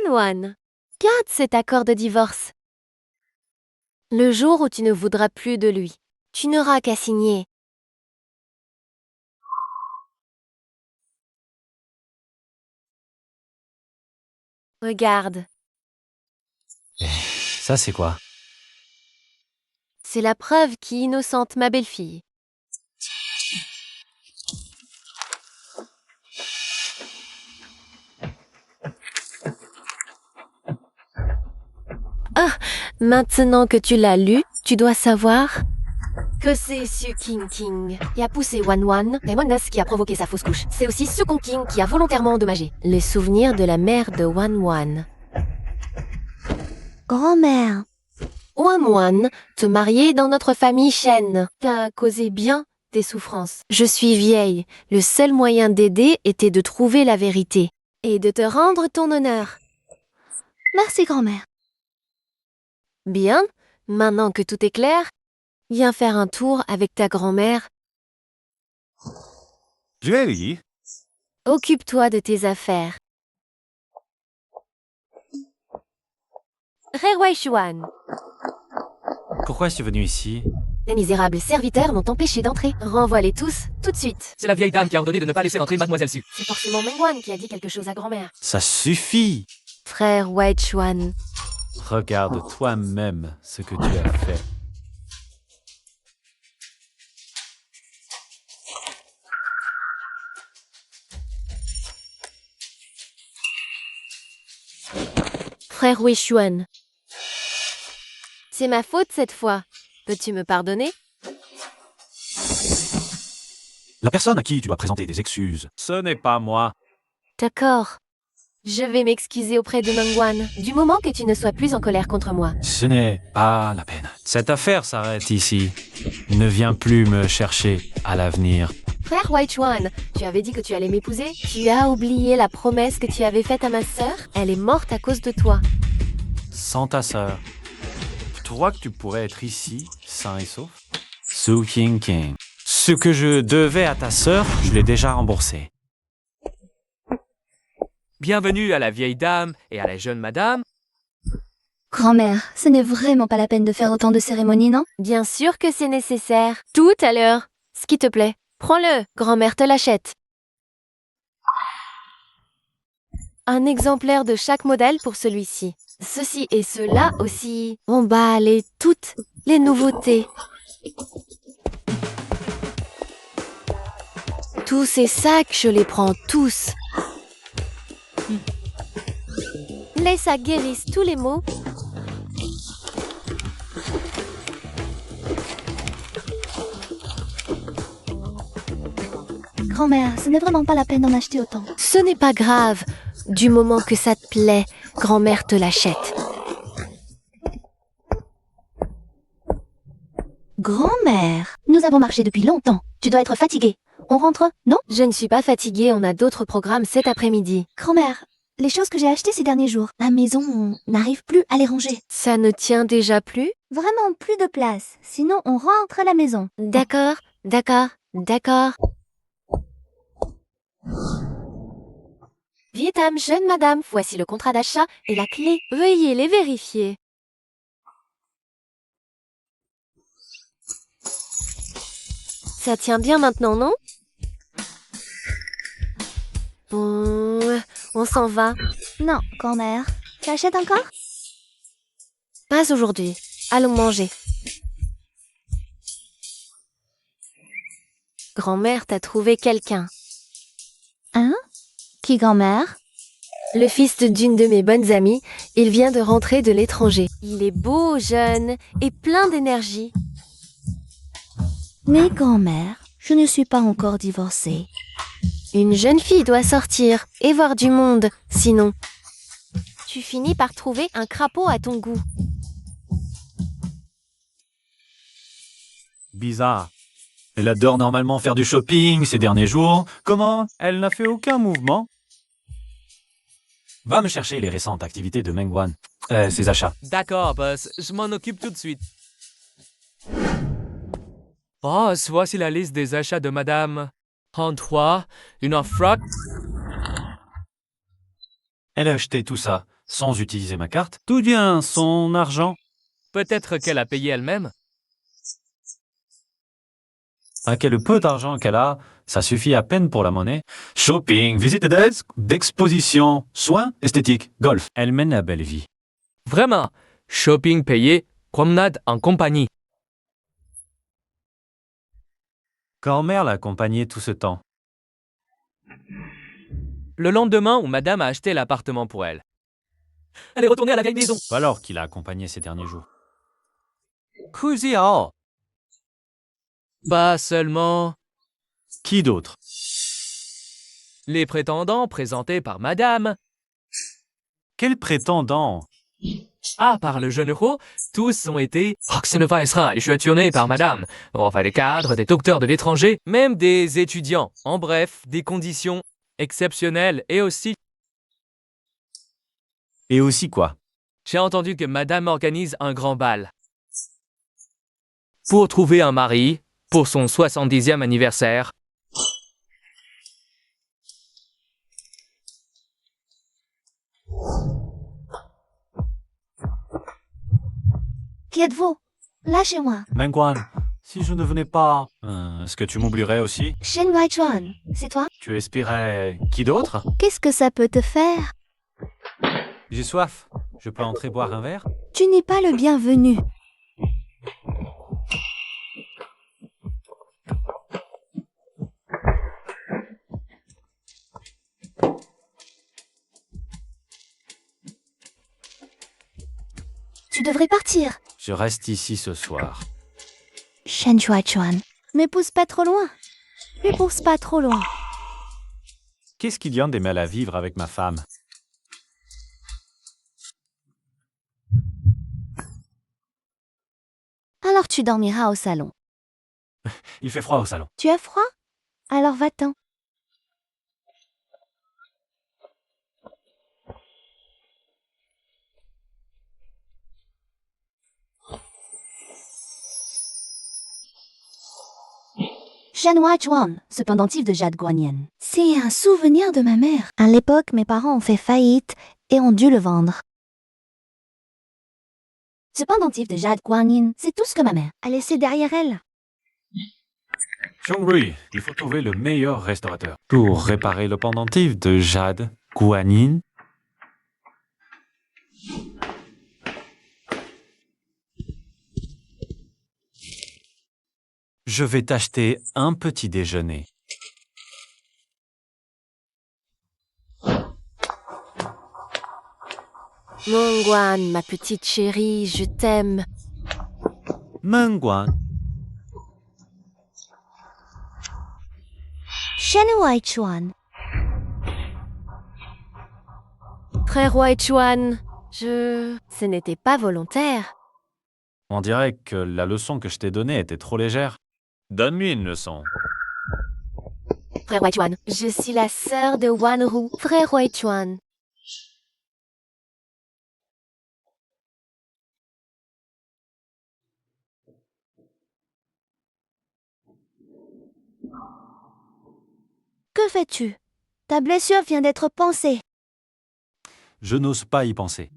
B: Wan, garde cet accord de divorce. Le jour où tu ne voudras plus de lui, tu n'auras qu'à signer. Regarde,
D: Ça, c'est quoi?
B: c'est la preuve qui innocente ma belle-fille. Ah, maintenant que tu l'as lu, tu dois savoir que c'est Su King King qui a poussé Wan et Monas qui a provoqué sa fausse couche. C'est aussi Su Kong King qui a volontairement endommagé les souvenirs de la mère de Wan.
A: Grand-mère,
B: Wan, te marier dans notre famille Shen t'a causé bien des souffrances. Je suis vieille. Le seul moyen d'aider était de trouver la vérité et de te rendre ton honneur.
A: merci grand-mère.
B: Bien, maintenant que tout est clair, viens faire un tour avec ta grand-mère.
D: Julie.
B: Occupe-toi de tes affaires. Rewei Xuan.
D: Pourquoi es-tu venu ici?
B: Les misérables serviteurs m'ont empêché d'entrer. Renvoie-les tous, tout de suite.
C: C'est la vieille dame qui a ordonné de ne pas laisser entrer Mademoiselle Su.
B: C'est forcément Mengwan qui a dit quelque chose à grand-mère.
D: Ça suffit.
B: Frère Wei Xuan.
D: Regarde toi-même ce que tu as fait.
B: Frère Wei Xuan. C'est ma faute cette fois. Peux-tu me pardonner?
E: La personne à qui tu dois présenter des excuses.
D: Ce n'est pas moi.
B: D'accord. Je vais m'excuser auprès de Mengwan, du moment que tu ne sois plus en colère contre moi.
E: Ce n'est pas la peine.
D: Cette affaire s'arrête ici. Ne viens plus me chercher à l'avenir.
B: Frère Wei Xuan, tu avais dit que tu allais m'épouser? Tu as oublié la promesse que tu avais faite à ma sœur? Elle est morte à cause de toi.
D: Sans ta sœur. Tu crois que tu pourrais être ici, sain et sauf? Su King King. Ce que je devais à ta sœur, je l'ai déjà remboursé.
C: Bienvenue à la vieille dame et à la jeune madame.
A: Grand-mère, ce n'est vraiment pas la peine de faire autant de cérémonies, non?
B: Bien sûr que c'est nécessaire. Tout à l'heure. Ce qui te plaît. Prends-le. Grand-mère te l'achète. Un exemplaire de chaque modèle pour celui-ci. Ceci et cela aussi. Emballe toutes les nouveautés. Tous ces sacs, je les prends tous. Les sacs guérissent tous les maux.
A: Grand-mère, ce n'est vraiment pas la peine d'en acheter autant.
B: Ce n'est pas grave. Du moment que ça te plaît, grand-mère te l'achète.
A: Grand-mère, nous avons marché depuis longtemps. Tu dois être fatiguée. On rentre, non?
B: Je ne suis pas fatiguée, on a d'autres programmes cet après-midi.
A: Grand-mère, les choses que j'ai achetées ces derniers jours, la maison, on n'arrive plus à les ranger.
B: Ça ne tient déjà plus?
A: Vraiment plus de place. Sinon, on rentre à la maison.
B: D'accord. Vietnam, jeune madame, voici le contrat d'achat et la clé. Veuillez les vérifier. Ça tient bien maintenant, non? Bon, on s'en va.
A: Non, grand-mère. Tu achètes encore?
B: Pas aujourd'hui. Allons manger. Grand-mère t'a trouvé quelqu'un.
A: Hein? Qui, grand-mère?
B: Le fils d'une de mes bonnes amies, il vient de rentrer de l'étranger. Il est beau, jeune et plein d'énergie.
A: Mais grand-mère, je ne suis pas encore divorcée.
B: Une jeune fille doit sortir et voir du monde, sinon tu finis par trouver un crapaud à ton goût.
D: Bizarre.
E: Elle adore normalement faire du shopping ces derniers jours. Comment?
D: Elle n'a fait aucun mouvement.
E: Va me chercher les récentes activités de Mengwan. Ses achats.
C: D'accord, boss, je m'en occupe tout de suite. Boss, voici la liste des achats de Madame. 33, une froc.
E: Elle a acheté tout ça sans utiliser ma carte.
D: D'où vient son argent?
C: Peut-être qu'elle a payé elle-même.
E: Avec le peu d'argent qu'elle a, ça suffit à peine pour la monnaie. Shopping, visite d'exposition, soins, esthétique, golf.
D: Elle mène la belle vie.
C: Vraiment, shopping payé, promenade en compagnie.
D: Grand-mère l'a accompagnée tout ce temps.
C: Le lendemain où Madame a acheté l'appartement pour elle. Elle est retournée à la vieille maison.
D: Pas alors qu'il a accompagné ces derniers jours.
C: Kuziao. Pas seulement
D: Qui d'autre?
C: les prétendants présentés par Madame.
D: Quel prétendant?
C: Ah, par le jeune euro, tous ont été sélectionnés par Madame. Enfin, les cadres, des docteurs de l'étranger, même des étudiants. En bref, des conditions exceptionnelles et aussi.
D: Et aussi quoi?
C: J'ai entendu que Madame organise un grand bal. Pour trouver un mari, pour son 70e anniversaire.
A: Qui êtes-vous? Lâchez-moi.
E: Mengwan, si je ne venais pas, est-ce que tu m'oublierais aussi?
A: Shen Waichuan, c'est toi?
E: Tu espérais qui d'autre?
A: Qu'est-ce que ça peut te faire?
D: J'ai soif. Je peux entrer boire un verre?
A: Tu n'es pas le bienvenu. Tu devrais partir.
D: Je reste ici ce soir.
A: Shen Chuan. Mais pousse pas trop loin. Mais pousse pas trop loin.
D: Qu'est-ce qu'il y a de mal à vivre avec ma femme?
A: Alors tu dormiras au salon.
E: Il fait froid au salon.
A: Tu as froid? Alors va-t'en. Shen Chuan, ce pendentif de jade guanyin. C'est un souvenir de ma mère. À l'époque, mes parents ont fait faillite et ont dû le vendre. Ce pendentif de jade guanyin, c'est tout ce que ma mère a laissé derrière elle.
E: Chongri, il faut trouver le meilleur restaurateur.
D: Pour réparer le pendentif de Jade Guanyin, je vais t'acheter un petit déjeuner.
B: Mengwan, ma petite chérie, je t'aime.
D: Mengwan,
A: Shen Waichuan.
B: Frère Waichuan, ce n'était pas volontaire.
D: on dirait que la leçon que je t'ai donnée était trop légère. Donne-lui une leçon.
B: Frère Waichuan, je suis la sœur de Wanru. Frère Waichuan.
A: Que fais-tu? Ta blessure vient d'être pansée.
D: Je n'ose pas y penser.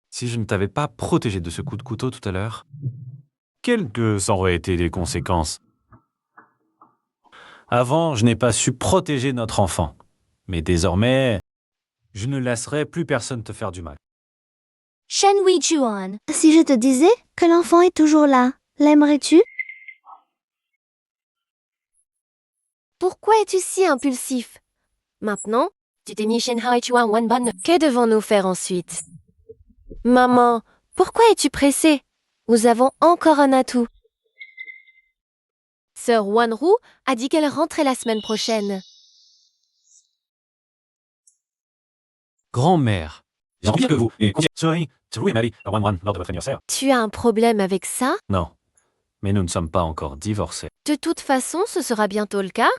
D: Si je ne t'avais pas protégé de ce coup de couteau tout à l'heure, quelles que auraient été les conséquences? Avant, je n'ai pas su protéger notre enfant. Mais désormais, je ne laisserai plus personne te faire du mal.
A: Shen Waichuan. Si je te disais que l'enfant est toujours là, l'aimerais-tu?
B: Pourquoi es-tu si impulsif? Maintenant, tu t'es mis Shen Waichuan Wanban. Que devons-nous faire ensuite? Maman, pourquoi es-tu pressée? Nous avons encore un atout. Sœur Wanru a dit qu'elle rentrait la semaine prochaine.
D: Grand-mère,
E: J'ai envie que vous. Et sorry, Turu et Mali, lors de votre anniversaire.
B: Tu as un problème avec ça?
D: non.
E: Mais nous ne sommes pas encore divorcés.
B: De toute façon, ce sera bientôt le cas.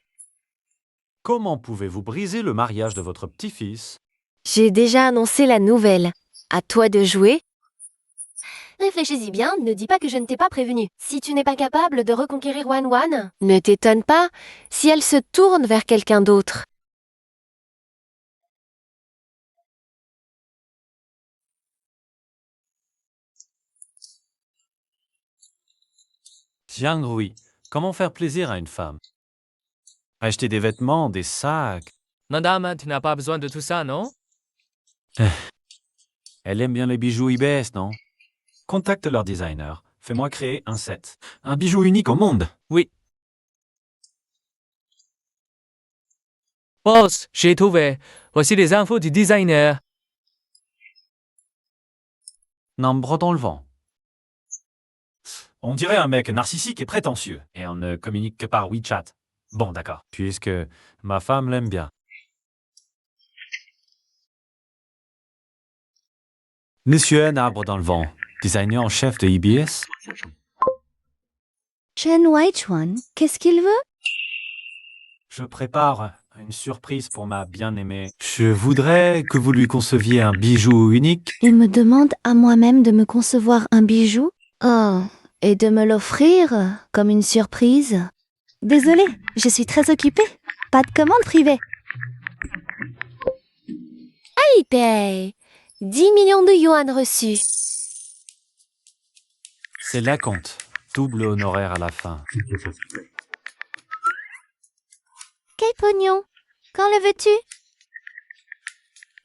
E: Comment pouvez-vous briser le mariage de votre petit-fils?
B: J'ai déjà annoncé la nouvelle. À toi de jouer. Réfléchis-y bien, ne dis pas que je ne t'ai pas prévenu. Si tu n'es pas capable de reconquérir Wan, ne t'étonne pas si elle se tourne vers quelqu'un d'autre.
E: Jiang Rui, comment faire plaisir à une femme? Acheter des vêtements, des sacs.
C: Madame, tu n'as pas besoin de tout ça, non?
E: Elle aime bien les bijoux IBS, non? Contacte leur designer. Fais-moi créer un set. Un bijou unique au monde.
C: Oui. Boss, j'ai trouvé. Voici les infos du designer.
E: Nombre dans le vent. On dirait un mec narcissique et prétentieux. Et on ne communique que par WeChat. Bon, d'accord. Puisque ma femme l'aime bien. Monsieur N. Arbre dans le vent, designer en chef de IBS.
A: Chen Weichuan, qu'est-ce qu'il veut?
E: Je prépare une surprise pour ma bien-aimée. Je voudrais que vous lui conceviez un bijou unique.
A: Il me demande à moi-même de me concevoir un bijou? Oh, et de me l'offrir comme une surprise? Désolée, je suis très occupée. Pas de commande privée.
B: Alipay 10 millions de yuan reçus.
E: C'est la compte. Double honoraire à la fin.
A: Quel pognon? Quand le veux-tu?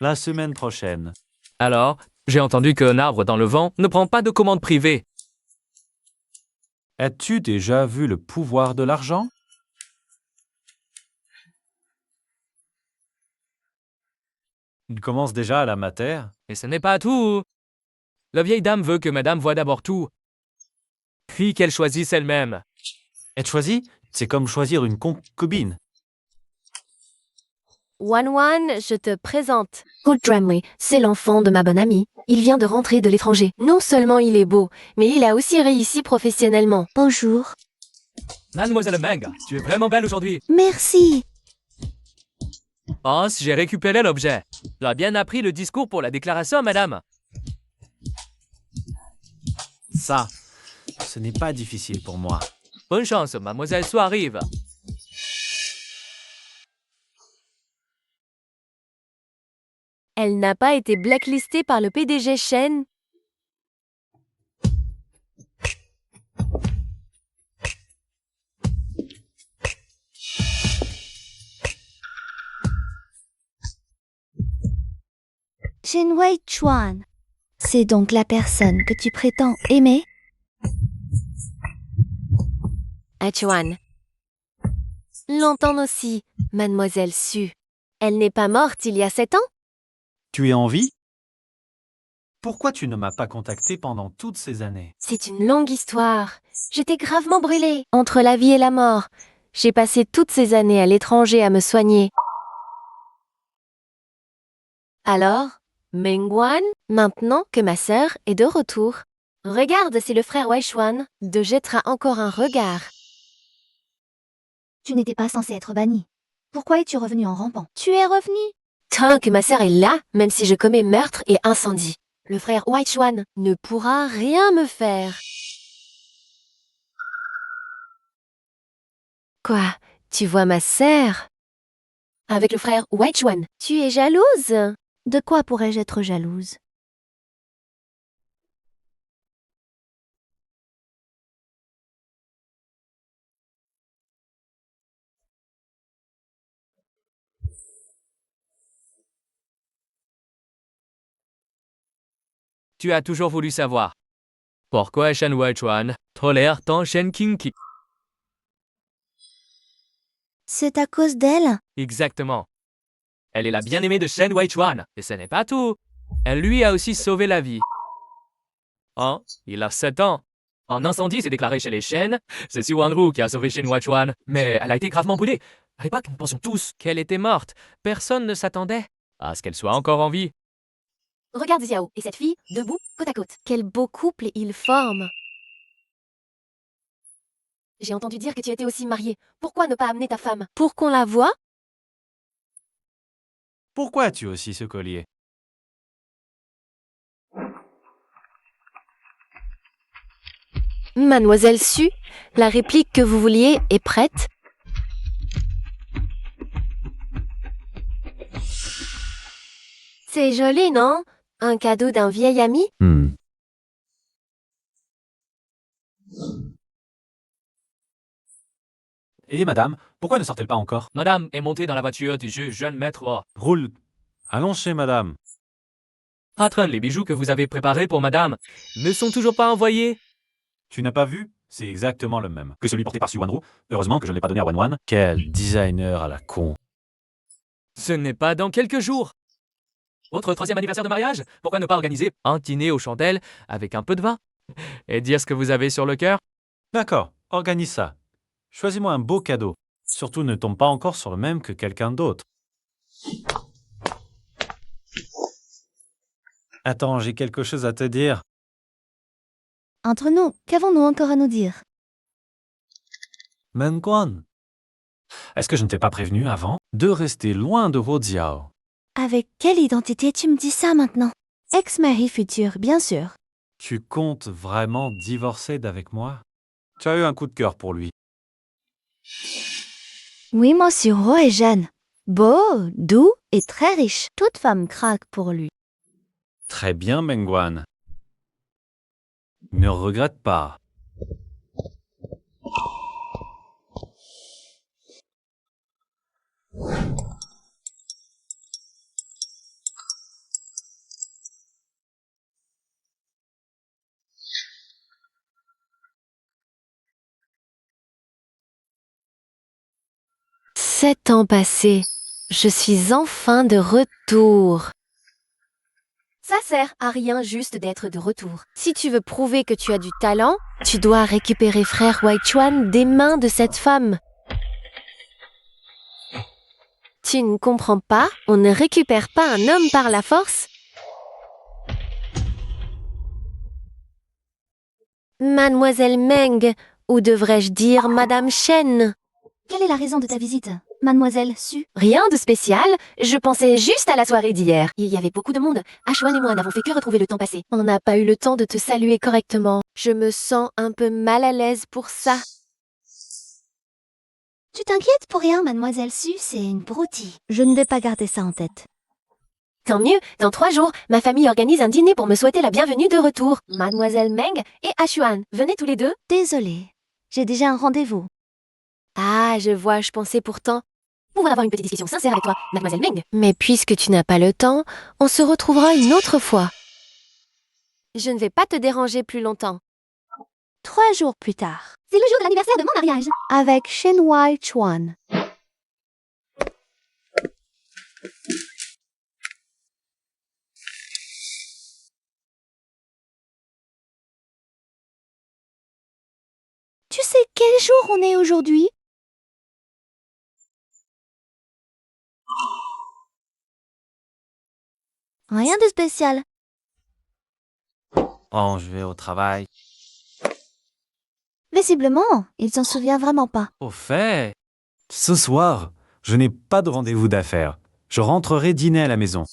E: La semaine prochaine.
C: Alors, j'ai entendu qu'un arbre dans le vent ne prend pas de commande privée.
E: As-tu déjà vu le pouvoir de l'argent? Il commence déjà à la mater.
C: Et ce n'est pas tout. La vieille dame veut que madame voie d'abord tout, puis qu'elle choisisse elle-même.
E: Être choisi, c'est comme choisir une concubine.
B: Wan, je te présente. Paul Dramley, c'est l'enfant de ma bonne amie. Il vient de rentrer de l'étranger. Non seulement il est beau, mais il a aussi réussi professionnellement.
A: Bonjour.
C: Mademoiselle Meng, tu es vraiment belle aujourd'hui.
A: Merci.
C: Boss, j'ai récupéré l'objet. Tu as bien appris le discours pour la déclaration, madame.
E: Ça, ce n'est pas difficile pour moi.
C: Bonne chance, mademoiselle Su arrive.
B: Elle n'a pas été blacklistée par le PDG Shen.
A: Chen Weichuan. C'est donc la personne que tu prétends aimer?
B: Achuan. L'entend aussi, mademoiselle Su. Elle n'est pas morte il y a 7 ans?
E: Tu es en vie? Pourquoi tu ne m'as pas contacté pendant toutes ces années?
B: C'est une longue histoire. J'étais gravement brûlée. Entre la vie et la mort, j'ai passé toutes ces années à l'étranger à me soigner. Alors, Mengwan, maintenant que ma sœur est de retour, regarde si le frère Weichuan te jettera encore un regard.
A: Tu n'étais pas censé être banni. Pourquoi es-tu revenu en rampant? Tu es revenu?
B: Tant que ma sœur est là, même si je commets meurtre et incendie, le frère Weichuan ne pourra rien me faire. Quoi? Tu vois ma sœur? Avec le frère Weichuan, tu es jalouse?
A: De quoi pourrais-je être jalouse?
C: Tu as toujours voulu savoir. Pourquoi Shen Weichuan tolère tant Shen Qingqi?
A: C'est à cause d'elle?
C: Exactement. Elle est la bien-aimée de Shen Weichuan. Et ce n'est pas tout. Elle lui a aussi sauvé la vie. Hein? Il a 7 ans. Un incendie s'est déclaré chez les Shen. C'est Su Wanru qui a sauvé Shen Weichuan. Mais elle a été gravement brûlée. À l'époque, nous pensions tous qu'elle était morte. Personne ne s'attendait à ce qu'elle soit encore en vie.
B: Regarde Xiao et cette fille, debout, côte à côte. Quel beau couple ils forment. J'ai entendu dire que tu étais aussi marié. Pourquoi ne pas amener ta femme? Pour qu'on la voie?
D: Pourquoi as-tu aussi ce collier?
B: Mademoiselle Su, la réplique que vous vouliez est prête. C'est joli, non? Un cadeau d'un vieil ami?
E: Et madame, pourquoi ne sortez-elle pas encore?
C: Madame est montée dans la voiture du juge jeune maître.
E: Roule. Allons chez madame.
C: Patron, les bijoux que vous avez préparés pour madame ne sont toujours pas envoyés.
E: Tu n'as pas vu? C'est exactement le même que celui porté par Suwanru. Heureusement que je ne l'ai pas donné à Wanwan.
D: Quel designer à la con.
C: Ce n'est pas dans quelques jours. Votre 3e anniversaire de mariage? Pourquoi ne pas organiser un dîner aux chandelles avec un peu de vin? Et dire ce que vous avez sur le cœur?
E: D'accord, organise ça. Choisis-moi un beau cadeau. Surtout ne tombe pas encore sur le même que quelqu'un d'autre. Attends, j'ai quelque chose à te dire.
A: Entre nous, qu'avons-nous encore à nous dire?
E: Mengguan. Est-ce que je ne t'ai pas prévenu avant de rester loin de Wodziao?
A: Avec quelle identité tu me dis ça maintenant? Ex-mari futur, bien sûr.
E: Tu comptes vraiment divorcer d'avec moi? Tu as eu un coup de cœur pour lui.
A: Oui, monsieur Ro est jeune. Beau, doux et très riche. Toute femme craque pour lui.
E: Très bien, Mengguan. Ne regrette pas.
B: Sept ans passés, je suis enfin de retour. Ça sert à rien juste d'être de retour. Si tu veux prouver que tu as du talent, tu dois récupérer frère Waichuan des mains de cette femme. Tu ne comprends pas? On ne récupère pas un homme par la force? Mademoiselle Meng, ou devrais-je dire Madame Shen?
A: Quelle est la raison de ta visite, mademoiselle Su?
B: Rien de spécial, je pensais juste à la soirée d'hier. Il y avait beaucoup de monde. Ashwan et moi n'avons fait que retrouver le temps passé. On n'a pas eu le temps de te saluer correctement. Je me sens un peu mal à l'aise pour ça.
A: Tu t'inquiètes pour rien, mademoiselle Su, c'est une broutille. Je ne vais pas garder ça en tête.
B: Tant mieux, dans 3 jours, ma famille organise un dîner pour me souhaiter la bienvenue de retour. Mademoiselle Meng et Ashwan, venez tous les deux.
A: Désolée, j'ai déjà un rendez-vous.
B: Ah, je vois, je pensais pourtant pouvoir avoir une petite discussion sincère avec toi, mademoiselle Meng. Mais puisque tu n'as pas le temps, on se retrouvera une autre fois. Je ne vais pas te déranger plus longtemps.
A: 3 jours plus tard,
B: C'est le jour de l'anniversaire de mon mariage.
A: avec Shen Waichuan. Tu sais quel jour on est aujourd'hui? Rien de spécial.
D: Oh, je vais au travail.
A: Visiblement, il s'en souvient vraiment pas.
D: Au fait,
E: Ce soir, je n'ai pas de rendez-vous d'affaires. Je rentrerai dîner à la maison.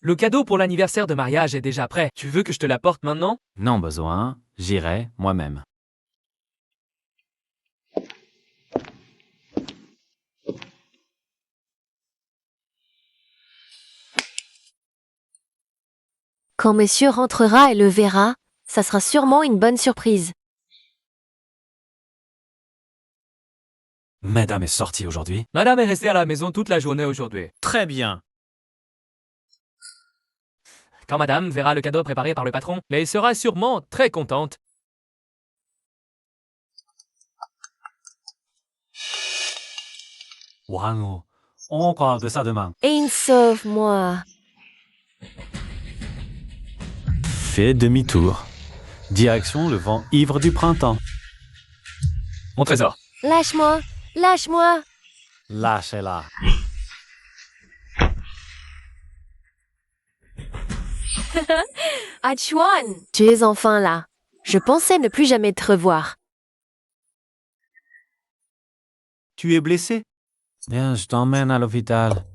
C: Le cadeau pour l'anniversaire de mariage est déjà prêt. Tu veux que je te l'apporte maintenant?
E: Non besoin, j'irai moi-même.
B: Quand monsieur rentrera et le verra, ça sera sûrement une bonne surprise.
E: Madame est sortie aujourd'hui.
C: Madame est restée à la maison toute la journée aujourd'hui.
E: Très bien.
C: Quand madame verra le cadeau préparé par le patron, elle sera sûrement très contente.
E: Wango, on parle de ça demain.
B: Et sauve-moi.
E: Fais demi-tour. Direction le vent ivre du printemps.
C: Mon trésor.
B: Lâche-moi, lâche-moi.
E: Lâchez-la.
B: Achuan, tu es enfin là. Je pensais ne plus jamais te revoir.
E: Tu es blessé? Viens, je t'emmène à l'hôpital.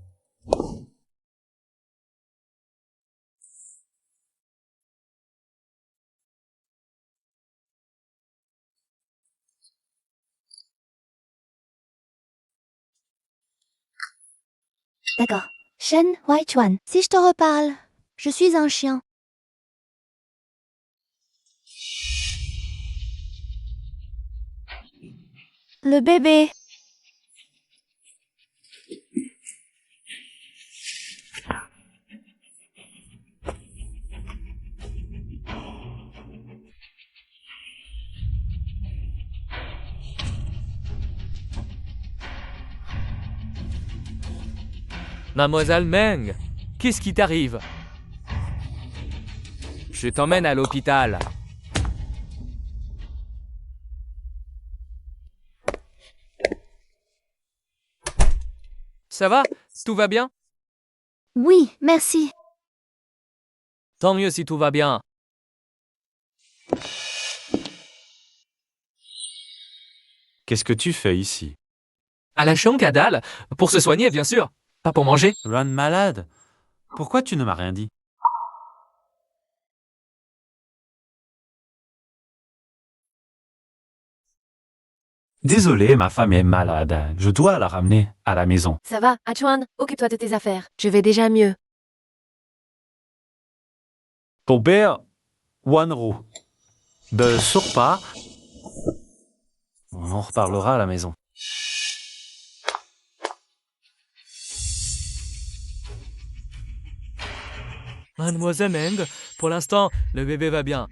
A: D'accord. Shen Huaichuan, si je te reparle, je suis un chien. Le bébé.
C: Mademoiselle Meng, qu'est-ce qui t'arrive? Je t'emmène à l'hôpital. Ça va? Tout va bien?
A: Oui, merci.
C: Tant mieux si tout va bien.
D: Qu'est-ce que tu fais ici?
C: À la Shankadal? Pour se soigner, bien sûr. Pas pour manger.
D: Ron malade? Pourquoi tu ne m'as rien dit? Désolé, ma femme est malade. Je dois la ramener à la maison.
B: Ça va, Achuan, occupe-toi de tes affaires. Je vais déjà mieux.
D: Ton père, Wanro. Ne sors pas. On en reparlera à la maison.
C: Mademoiselle Meng, pour l'instant, le bébé va bien.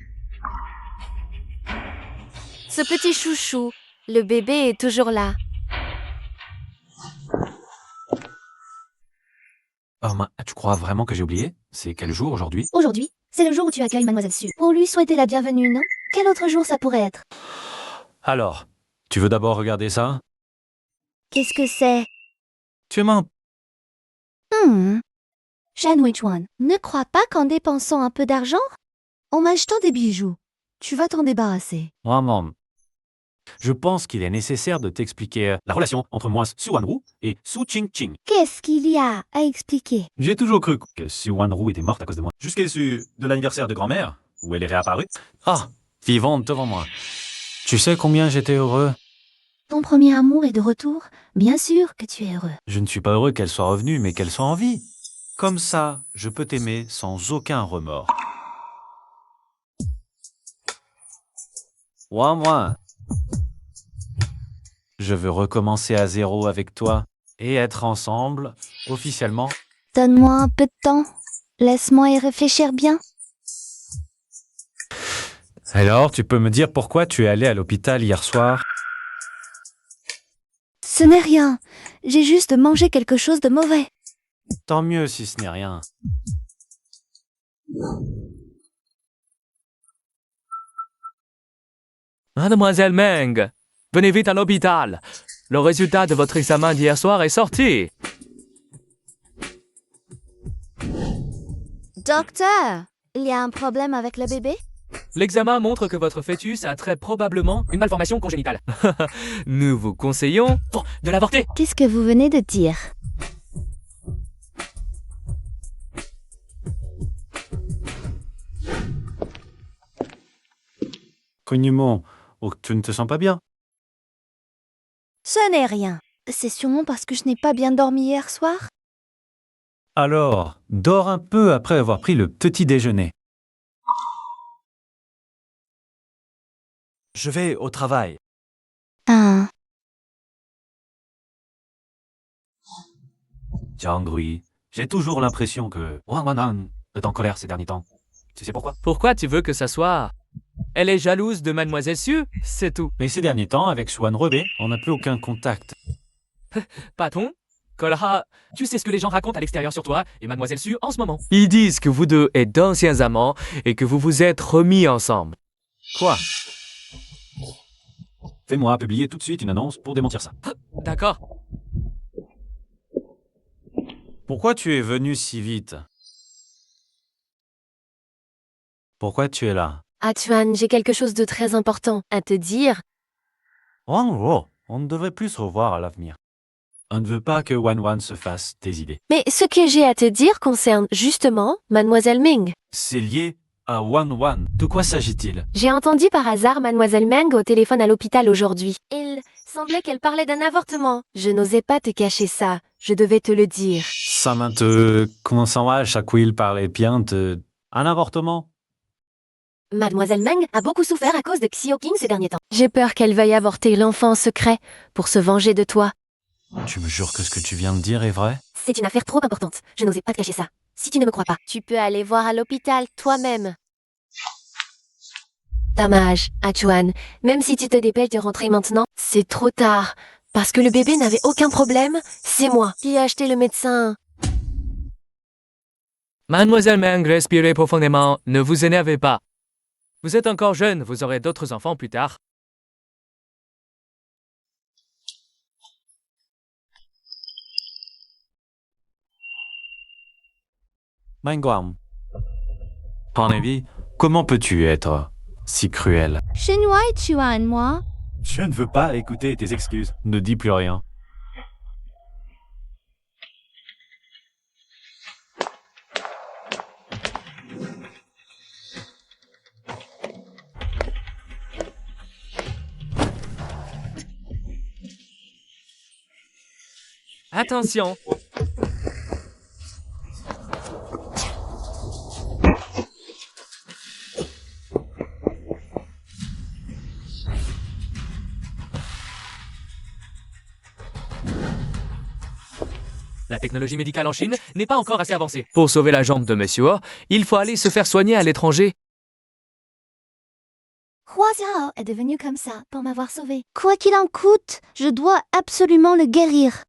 B: Ce petit chouchou, le bébé est toujours là.
D: Oh, tu crois vraiment que j'ai oublié? C'est quel jour aujourd'hui?
A: Aujourd'hui, c'est le jour où tu accueilles Mademoiselle Su. Pour lui souhaiter la bienvenue, non? Quel autre jour ça pourrait être?
D: Alors, tu veux d'abord regarder ça?
A: Qu'est-ce que c'est?
D: Tu mens.
A: Shen Huichuan, ne crois pas qu'en dépensant un peu d'argent, en m'achetant des bijoux, tu vas t'en débarrasser.
D: Maman, je pense qu'il est nécessaire de t'expliquer la relation entre moi, Su Wanru, et Su Qingqing.
A: Qu'est-ce qu'il y a à expliquer?
D: J'ai toujours cru que Su Wanru était morte à cause de moi. Jusqu'à l'issue de l'anniversaire de grand-mère, où elle est réapparue. Ah, vivante devant moi. Tu sais combien j'étais heureux?
A: Ton premier amour est de retour, bien sûr que tu es heureux.
D: Je ne suis pas heureux qu'elle soit revenue, mais qu'elle soit en vie. Comme ça, je peux t'aimer sans aucun remords. Moi. Je veux recommencer à zéro avec toi et être ensemble, officiellement.
A: Donne-moi un peu de temps. Laisse-moi y réfléchir bien.
D: Alors, tu peux me dire pourquoi tu es allé à l'hôpital hier soir?
A: Ce n'est rien. J'ai juste mangé quelque chose de mauvais.
D: Tant mieux si ce n'est rien.
C: Mademoiselle Meng, venez vite à l'hôpital. Le résultat de votre examen d'hier soir est sorti.
A: Docteur, il y a un problème avec le bébé?
C: L'examen montre que votre fœtus a très probablement une malformation congénitale. Nous vous conseillons de l'avorter.
A: Qu'est-ce que vous venez de dire?
D: Cognement, oh, tu ne te sens pas bien?
A: Ce n'est rien. C'est sûrement parce que je n'ai pas bien dormi hier soir.
D: Alors, dors un peu après avoir pris le petit déjeuner. Je vais au travail.
A: Ah,
D: Jiangui, j'ai toujours l'impression que Wang Wanan est en colère ces derniers temps. Tu sais pourquoi?
C: Pourquoi tu veux que ça soit? Elle est jalouse de Mademoiselle Su, c'est tout.
D: Mais ces derniers temps, avec Swan Rebé, on n'a plus aucun contact.
C: Patron, Kolha, tu sais ce que les gens racontent à l'extérieur sur toi et Mademoiselle Su en ce moment. Ils disent que vous deux êtes d'anciens amants et que vous vous êtes remis ensemble.
D: Quoi? Fais-moi publier tout de suite une annonce pour démentir ça.
C: D'accord.
D: Pourquoi tu es venu si vite? Pourquoi tu es là?
B: Atuan, j'ai quelque chose de très important à te dire.
E: Wang Ro, on ne devrait plus se revoir à l'avenir. On ne veut pas que Wan Wan se fasse des idées.
B: Mais ce que j'ai à te dire concerne justement Mademoiselle Ming.
E: C'est lié à Wan Wan. De quoi s'agit-il?
B: J'ai entendu par hasard Mademoiselle Meng au téléphone à l'hôpital aujourd'hui. Il semblait qu'elle parlait d'un avortement. Je n'osais pas te cacher ça. Je devais te le dire.
E: Samantha, comment ça va? Chaque coup il parlait bien de... Un avortement?
B: Mademoiselle Meng a beaucoup souffert à cause de Xiao King ces derniers temps. J'ai peur qu'elle veuille avorter l'enfant en secret pour se venger de toi.
E: Tu me jures que ce que tu viens de dire est vrai?
B: C'est une affaire trop importante. Je n'osais pas te cacher ça. Si tu ne me crois pas, tu peux aller voir à l'hôpital toi-même. Dommage, Atuan. Même si tu te dépêches de rentrer maintenant, c'est trop tard. Parce que le bébé n'avait aucun problème, c'est moi qui ai acheté le médecin.
C: Mademoiselle Meng, respirez profondément, ne vous énervez pas. Vous êtes encore jeune, vous aurez d'autres enfants plus tard.
E: Mangwam. Ton avis, comment peux-tu être si cruel?
A: Chinois et Chuan, moi.
E: Je ne veux pas écouter tes excuses. Ne dis plus rien.
C: Attention! La technologie médicale en Chine n'est pas encore assez avancée. Pour sauver la jambe de Monsieur Ho, il faut aller se faire soigner à l'étranger.
A: Hua Xiao est devenu comme ça pour m'avoir sauvé. Quoi qu'il en coûte, je dois absolument le guérir.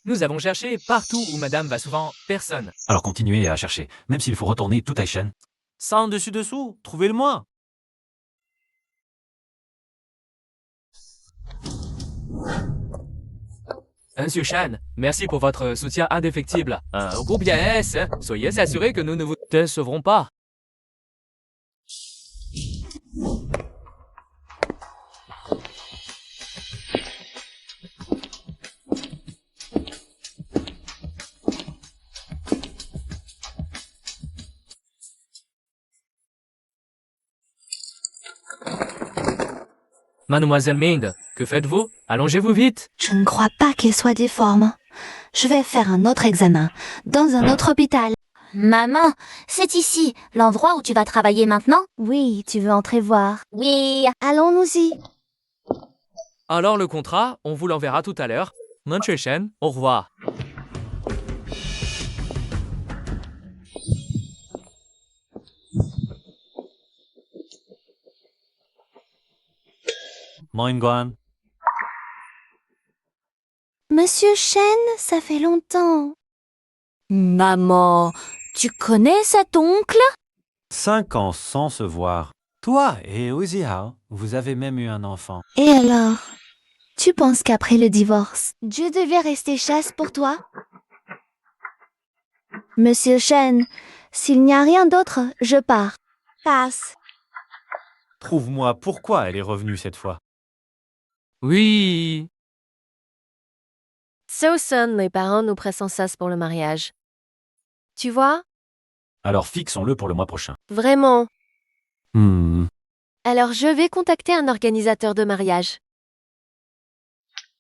C: Nous avons cherché partout où Madame va souvent, personne.
E: Alors continuez à chercher, même s'il faut retourner tout à chaîne. Sans dessus-dessous, trouvez-le-moi.
C: Monsieur Shan, merci pour votre soutien indéfectible. Au groupe IAS, soyez assurés que nous ne vous décevrons pas. Mademoiselle Ming, que faites-vous? Allongez-vous vite.
A: Je ne crois pas qu'il soit difforme. Je vais faire un autre examen, dans un autre hôpital.
F: Maman, c'est ici, l'endroit où tu vas travailler maintenant?
A: Oui, tu veux entrer voir.
F: Oui.
A: Allons-nous-y.
C: Alors le contrat, on vous l'enverra tout à l'heure. Monsieur Shan, au revoir.
E: Mangwan.
A: Monsieur Shen, ça fait longtemps.
F: Maman, tu connais cet oncle?
E: 5 ans sans se voir. Toi et Oziha, vous avez même eu un enfant.
A: Et alors? Tu penses qu'après le divorce, Dieu devait rester chaste pour toi? Monsieur Shen, s'il n'y a rien d'autre, je pars. Passe.
E: Prouve-moi pourquoi elle est revenue cette fois.
C: Oui.
B: So-son, les parents nous pressent sans cesse pour le mariage. Tu vois?
E: Alors fixons-le pour le mois prochain.
B: Vraiment.
E: Alors
B: Alors je vais contacter un organisateur de mariage.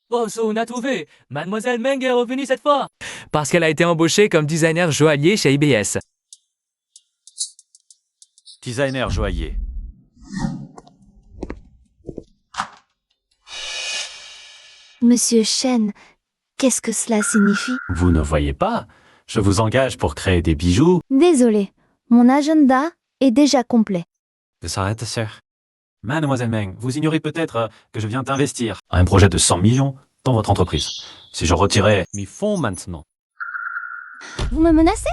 C: Oh, on a trouvé. Mademoiselle Meng est revenue cette fois. Parce qu'elle a été embauchée comme designer joaillier chez IBS.
E: Designer joaillier.
A: Monsieur Shen, qu'est-ce que cela signifie?
E: Vous ne voyez pas? Je vous engage pour créer des bijoux.
A: Désolé, mon agenda est déjà complet.
E: Ça s'arrête, sœur. Mademoiselle Meng, vous ignorez peut-être que je viens d'investir. Un projet de 100 millions. dans votre entreprise. Si je retirais mes fonds maintenant.
A: Vous me menacez?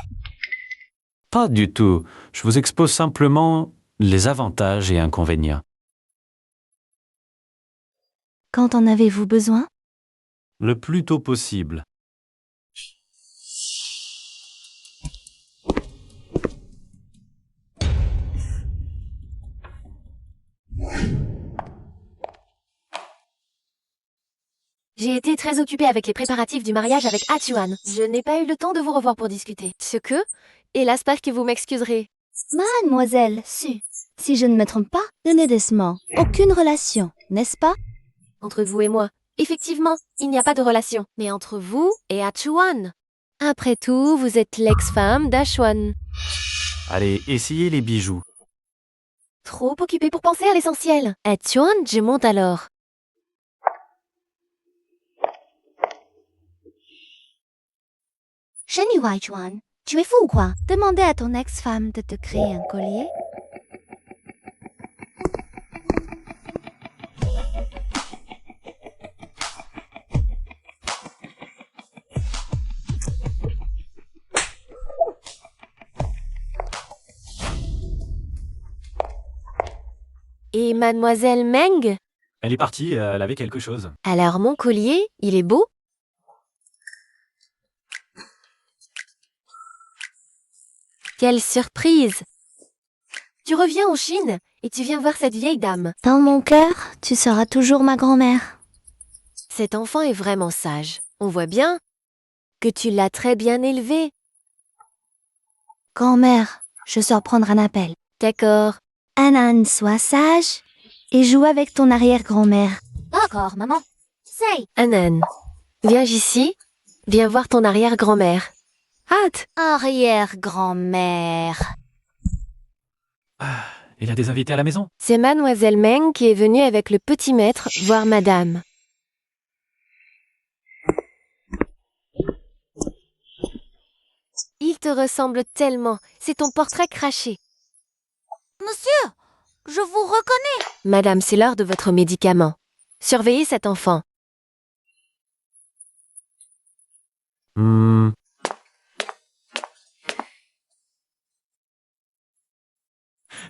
E: Pas du tout. Je vous expose simplement les avantages et inconvénients.
A: Quand en avez-vous besoin?
E: Le plus tôt possible.
B: J'ai été très occupée avec les préparatifs du mariage avec Atuan. Je n'ai pas eu le temps de vous revoir pour discuter. Ce que? Hélas, j'espère que vous m'excuserez.
A: Mademoiselle Su, si je ne me trompe pas, honnêtement, aucune relation, n'est-ce pas?
B: Entre vous et moi, effectivement, il n'y a pas de relation. Mais entre vous et Atuan. Après tout, vous êtes l'ex-femme d'Achuan.
E: Allez, essayez les bijoux.
B: Trop occupée pour penser à l'essentiel. Atuan, je monte alors.
A: Shen Yuaichuan, tu es fou ou quoi? Demandez à ton ex-femme de te créer un collier.
B: Et mademoiselle Meng?
E: Elle est partie, elle avait quelque chose.
B: Alors mon collier, il est beau? Quelle surprise! Tu reviens en Chine et tu viens voir cette vieille dame.
A: Dans mon cœur, tu seras toujours ma grand-mère.
B: Cet enfant est vraiment sage. On voit bien que tu l'as très bien élevé.
A: Grand-mère, je sors prendre un appel.
B: D'accord.
A: Anan, sois sage et joue avec ton arrière-grand-mère.
F: D'accord, maman. Say.
B: Anan, viens ici. Viens voir ton arrière-grand-mère. Hâte!
F: Arrière-grand-mère.
E: Il a des invités à la maison?
B: C'est mademoiselle Meng qui est venue avec le petit maître voir madame. Il te ressemble tellement. C'est ton portrait craché.
F: Monsieur, je vous reconnais.
B: Madame, c'est l'heure de votre médicament. Surveillez cet enfant.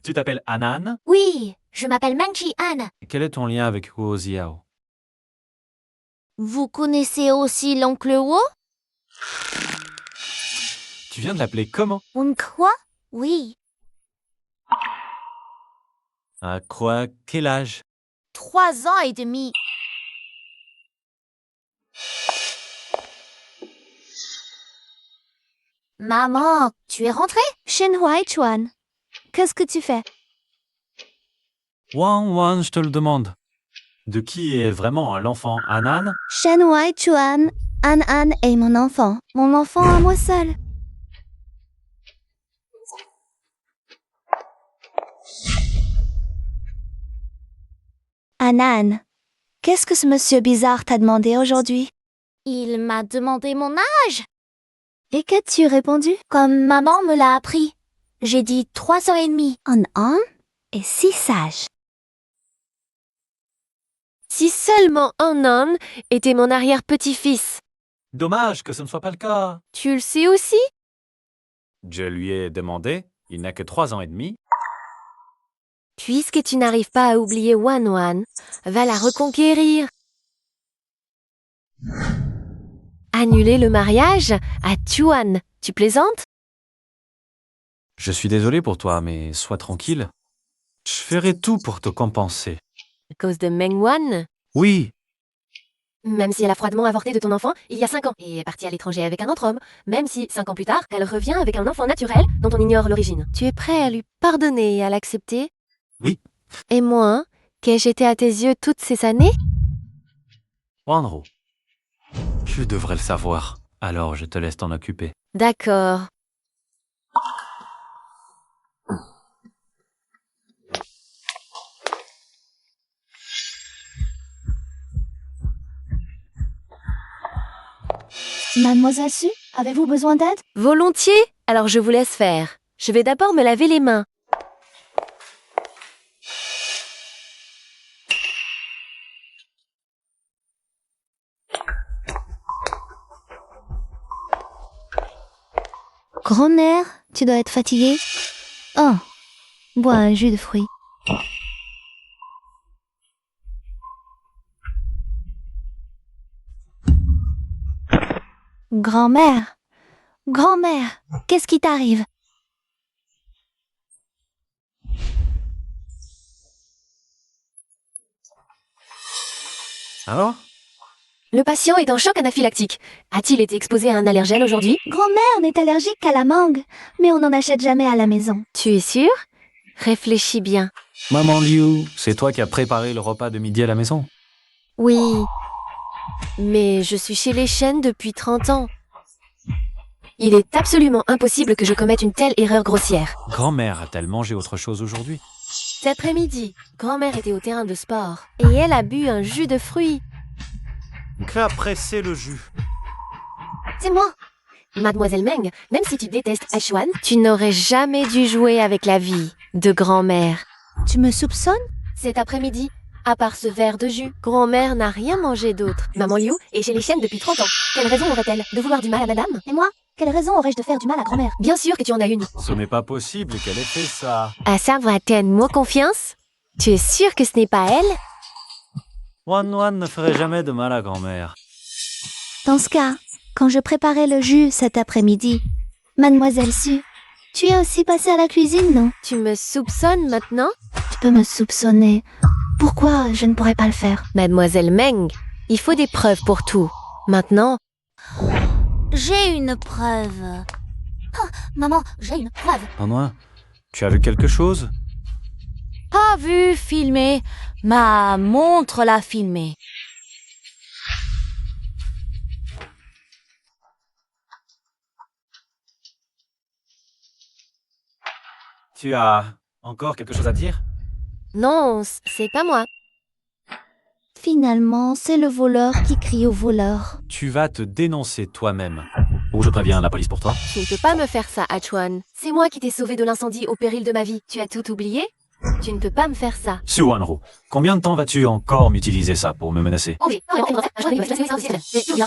E: Tu t'appelles Anan?
F: Oui, je m'appelle Mengchi Han.
E: Quel est ton lien avec Huo Ziao?
F: Vous connaissez aussi l'oncle Wo?
E: Tu viens de l'appeler comment?
F: On quoi? Oui,
E: À quoi? Quel âge?
F: 3 ans et demi. Maman, tu es rentrée?
A: Shen Huaichuan, qu'est-ce que tu fais?
E: Wan, je te le demande. De qui est vraiment l'enfant Anan?
A: Shen Huaichuan, An est mon enfant à moi seul. Anan, qu'est-ce que ce monsieur bizarre t'a demandé aujourd'hui?
F: Il m'a demandé mon âge.
A: Et qu'as-tu répondu?
F: Comme maman me l'a appris. J'ai dit 3 ans et demi.
A: An est si sage.
B: Si seulement Anan était mon arrière-petit-fils.
E: Dommage que ce ne soit pas le cas.
B: Tu le sais aussi?
E: Je lui ai demandé, il n'a que 3 ans et demi.
B: Puisque tu n'arrives pas à oublier Wan Wan, va la reconquérir. Annuler le mariage à Tuan. Tu plaisantes?
E: Je suis désolé pour toi, mais sois tranquille. Je ferai tout pour te compenser.
B: À cause de Meng Wan?
E: Oui,
B: Même si elle a froidement avorté de ton enfant il y a 5 ans et est partie à l'étranger avec un autre homme, même si 5 ans plus tard, elle revient avec un enfant naturel dont on ignore l'origine. Tu es prêt à lui pardonner et à l'accepter?
E: Oui.
B: Et moi, qu'ai-je été à tes yeux toutes ces années?
E: Wanro. Tu devrais le savoir. Alors je te laisse t'en occuper.
B: D'accord.
A: Mademoiselle Su, avez-vous besoin d'aide?
B: Volontiers? Alors je vous laisse faire. Je vais d'abord me laver les mains.
A: Grand-mère, tu dois être fatiguée. Oh, bois un jus de fruits. Grand-mère, grand-mère, qu'est-ce qui t'arrive?
D: Alors?
B: Le patient est en choc anaphylactique. A-t-il été exposé à un allergène aujourd'hui?
A: Grand-mère n'est allergique à la mangue, mais on n'en achète jamais à la maison.
B: Tu es sûr? Réfléchis bien.
E: Maman Liu, c'est toi qui as préparé le repas de midi à la maison?
B: Oui. Mais je suis chez les Shen depuis 30 ans. Il est absolument impossible que je commette une telle erreur grossière.
E: Grand-mère a-t-elle mangé autre chose aujourd'hui?
B: Cet après-midi, grand-mère était au terrain de sport et elle a bu un jus de fruits.
E: Qu'a pressé le jus?
A: C'est moi.
B: Mademoiselle Meng, même si tu détestes Achuan, tu n'aurais jamais dû jouer avec la vie de grand-mère.
A: Tu me soupçonnes?
B: Cet après-midi, à part ce verre de jus, grand-mère n'a rien mangé d'autre. Maman Liu est chez les Shen depuis 30 ans. Quelle raison aurait-elle de vouloir du mal à madame?
A: Et moi? Quelle raison aurais-je de faire du mal à grand-mère?
B: Bien sûr que tu en as une.
E: Ce n'est pas possible qu'elle ait fait ça.
B: À ça va-t-elle moi confiance? Tu es sûr que ce n'est pas elle?
E: Wan ne ferait jamais de mal à grand-mère.
A: Dans ce cas, quand je préparais le jus cet après-midi, Mademoiselle Su, tu es aussi passée à la cuisine, non?
B: Tu me soupçonnes maintenant?
A: Tu peux me soupçonner. Pourquoi je ne pourrais pas le faire?
B: Mademoiselle Meng, il faut des preuves pour tout. Maintenant,
F: J'ai une preuve. Ah, maman, j'ai une preuve.
E: Wan, tu as vu quelque chose?
F: Pas vu filmer. Ma montre l'a filmé.
E: Tu as encore quelque chose à dire?
B: non, c'est pas moi.
A: Finalement, c'est le voleur qui crie au voleur.
E: Tu vas te dénoncer toi-même. Ou je préviens la police pour toi.
B: Tu ne peux pas me faire ça, Achuan. C'est moi qui t'ai sauvé de l'incendie au péril de ma vie. Tu as tout oublié? Tu ne peux pas me faire ça.
E: Su Wanro, combien de temps vas-tu encore m'utiliser ça pour me menacer?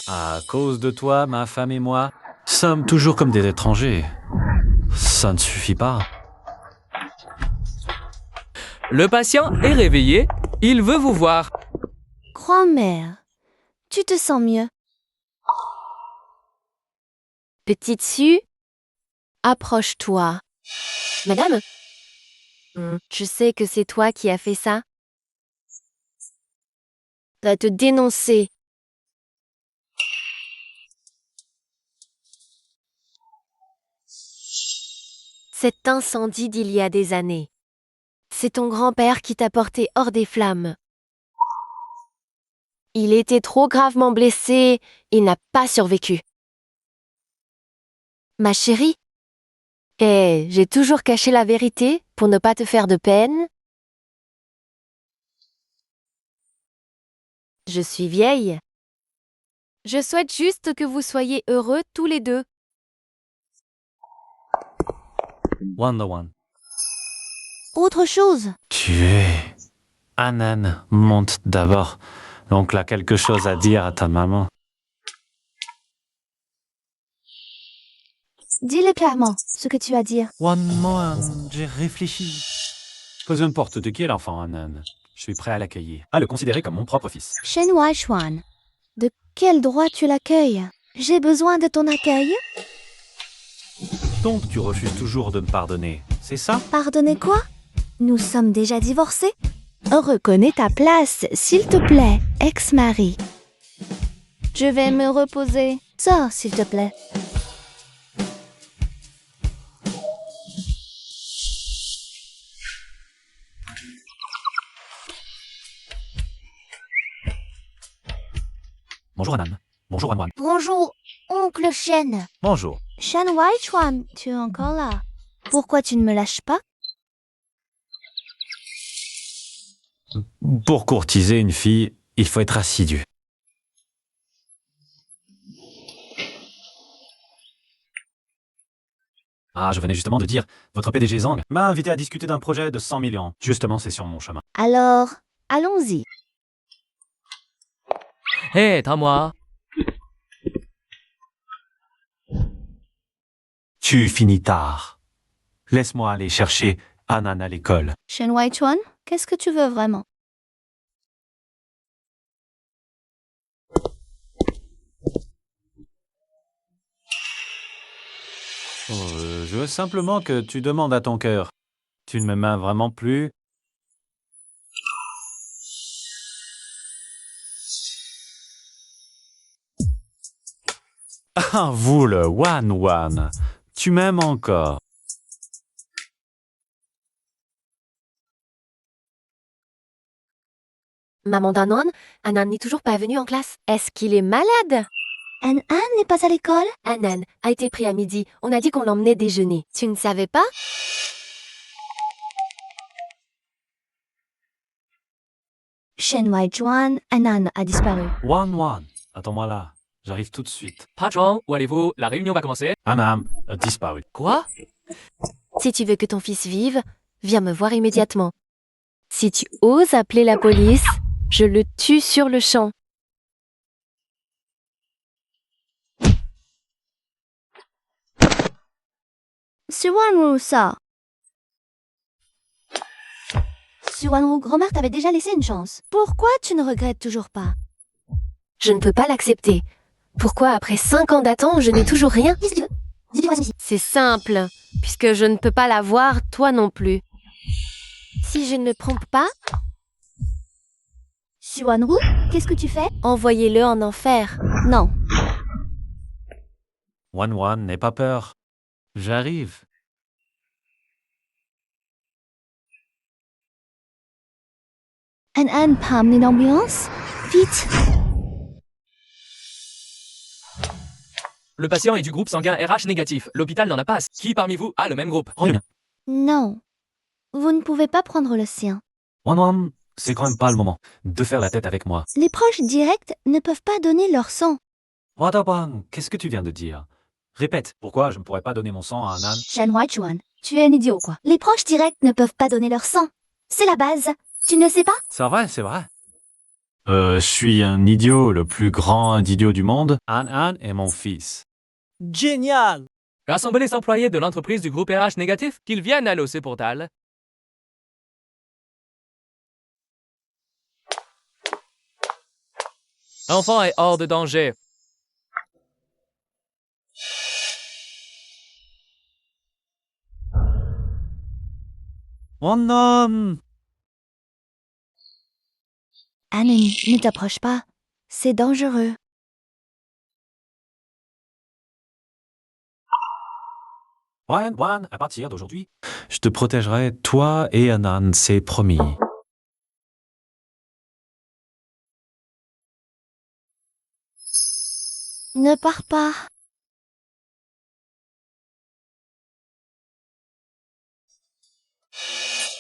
E: À cause de toi, ma femme et moi sommes toujours comme des étrangers. Ça ne suffit pas.
C: Le patient est réveillé. Il veut vous voir.
A: Grand-mère, tu te sens mieux?
B: Petite Su, approche-toi. Madame? Je sais que c'est toi qui as fait ça. Va te dénoncer. Cet incendie d'il y a des années. C'est ton grand-père qui t'a porté hors des flammes. Il était trop gravement blessé et n'a pas survécu. Ma chérie? J'ai toujours caché la vérité pour ne pas te faire de peine. Je suis vieille. Je souhaite juste que vous soyez heureux tous les deux.
E: One.
A: Autre chose.
E: Tu es... Anan, monte d'abord. L'oncle a quelque chose à dire à ta maman.
A: Dis-le clairement, ce que tu as à dire.
E: One, j'ai réfléchi. Peu importe de qui est l'enfant, Anan. Je suis prêt à l'accueillir, à le considérer comme mon propre fils.
A: Shen Waishuan, de quel droit tu l'accueilles? J'ai besoin de ton accueil?
E: Donc tu refuses toujours de me pardonner, c'est ça?
A: Pardonnez quoi? Nous sommes déjà divorcés? Reconnais ta place, s'il te plaît, ex-mari. Je vais me reposer. Sors, s'il te plaît.
E: Bonjour Anan. Bonjour Anwan.
F: Bonjour, oncle Shen.
E: Bonjour.
A: Shen Waichuan, tu es encore là. Pourquoi tu ne me lâches pas?
E: Pour courtiser une fille, il faut être assidu. Ah, je venais justement de dire, votre PDG Zhang m'a invité à discuter d'un projet de 100 millions. Justement, c'est sur mon chemin.
A: Alors, allons-y.
C: Hé, moi.
E: Tu finis tard. Laisse-moi aller chercher Anan à l'école.
A: Shen Waichuan, qu'est-ce que tu veux vraiment?
E: Je veux simplement que tu demandes à ton cœur. Tu ne m'aimes vraiment plus? Ah, vous le Wan Wan. Tu m'aimes encore.
B: Maman d'Anan, Anan n'est toujours pas venu en classe. Est-ce qu'il est malade?
A: An n'est pas à l'école?
B: Anan a été pris à midi. On a dit qu'on l'emmenait déjeuner. Tu ne savais pas?
A: Shen Waichuan, Anan a disparu.
E: Wan Wan, attends-moi là. J'arrive tout de suite.
C: Patron, où allez-vous? La réunion va commencer.
E: Anan a disparu.
C: Quoi?
B: Si tu veux que ton fils vive, viens me voir immédiatement. Si tu oses appeler la police, je le tue sur le champ.
A: Suwanwu, ça. Suwanwu, grand-mère t'avait déjà laissé une chance. Pourquoi tu ne regrettes toujours pas?
B: Je ne peux pas l'accepter. Pourquoi, après 5 ans d'attente, je n'ai toujours rien? C'est simple, puisque je ne peux pas la voir, toi non plus. Si je ne me trompe pas,
A: Suwanwu, qu'est-ce que tu fais?
B: envoyez-le en enfer.
A: Non.
E: Wan Wan, n'aie pas peur. J'arrive.
A: An peut amener l'ambulance? Vite.
C: Le patient est du groupe sanguin RH négatif. L'hôpital n'en a pas. Qui parmi vous a le même groupe?
A: Non. Vous ne pouvez pas prendre le sien.
E: Wan Wan, c'est quand même pas le moment de faire la tête avec moi.
A: Les proches directs ne peuvent pas donner leur sang.
E: Wadawan, qu'est-ce que tu viens de dire? Répète, pourquoi je ne pourrais pas donner mon sang à Anan?
A: Shen Waichuan, tu es un idiot, quoi. Les proches directs ne peuvent pas donner leur sang. C'est la base. Tu ne sais pas?
E: C'est vrai, c'est vrai. Je suis un idiot, le plus grand idiot du monde. Anan est mon fils.
G: Génial!
C: Rassemblez les employés de l'entreprise du groupe RH négatif, qu'ils viennent à l'OC Portal. L'enfant est hors de danger.
E: Mon homme!
A: Anan, ne t'approche pas. C'est dangereux.
E: Wan Wan, à partir d'aujourd'hui, je te protégerai, toi et Anan, c'est promis.
A: Ne pars pas.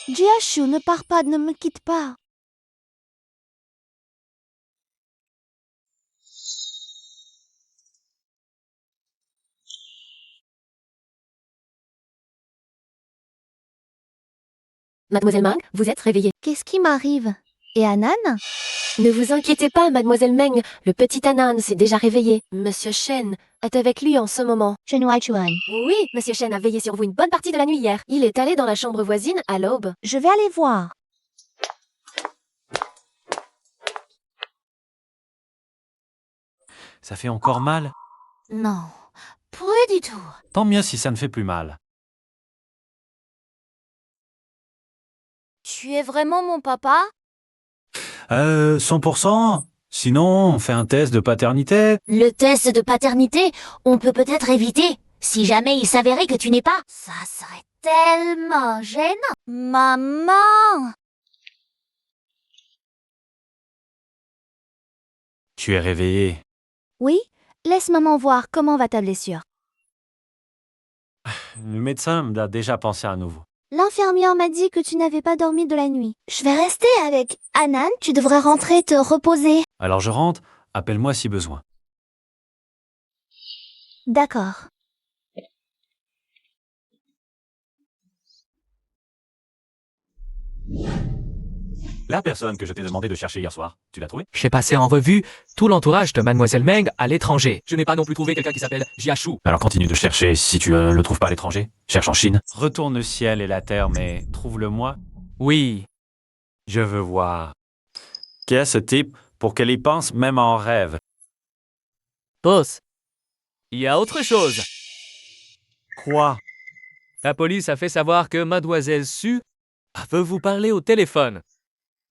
A: Jiashu, ne pars pas, ne me quitte pas.
B: Mademoiselle Meng, vous êtes réveillée.
A: Qu'est-ce qui m'arrive? Et Anan?
B: Ne vous inquiétez pas, Mademoiselle Meng, le petit Anan s'est déjà réveillé. Monsieur Shen est avec lui en ce moment.
A: Shen Waichuan.
B: Oui, Monsieur Shen a veillé sur vous une bonne partie de la nuit hier. Il est allé dans la chambre voisine à l'aube.
A: Je vais aller voir.
E: Ça fait encore mal?
F: Non, pas du tout.
E: Tant mieux si ça ne fait plus mal.
F: Tu es vraiment mon papa?
E: 100%? Sinon, on fait un test de paternité.
F: Le test de paternité, on peut peut-être éviter, si jamais il s'avérait que tu n'es pas. Ça serait tellement gênant. Maman!
E: Tu es réveillé.
A: Oui? Laisse maman voir comment va ta blessure.
E: Le médecin m'a déjà pensé à nouveau.
A: L'infirmière m'a dit que tu n'avais pas dormi de la nuit. Je vais rester avec Anan, tu devrais rentrer te reposer.
E: Alors je rentre, appelle-moi si besoin.
A: D'accord.
E: La personne que je t'ai demandé de chercher hier soir, tu l'as trouvée?
C: J'ai passé en revue tout l'entourage de Mademoiselle Meng à l'étranger. Je n'ai pas non plus trouvé quelqu'un qui s'appelle Jiashu.
E: Alors continue de chercher. Si tu le trouves pas à l'étranger, cherche en Chine. Retourne le ciel et la terre, mais trouve-le-moi.
C: Oui.
E: Je veux voir. Qui est ce type pour qu'elle y pense même en rêve?
C: Boss, il y a autre chose.
E: Quoi?
C: La police a fait savoir que Mademoiselle Su veut vous parler au téléphone.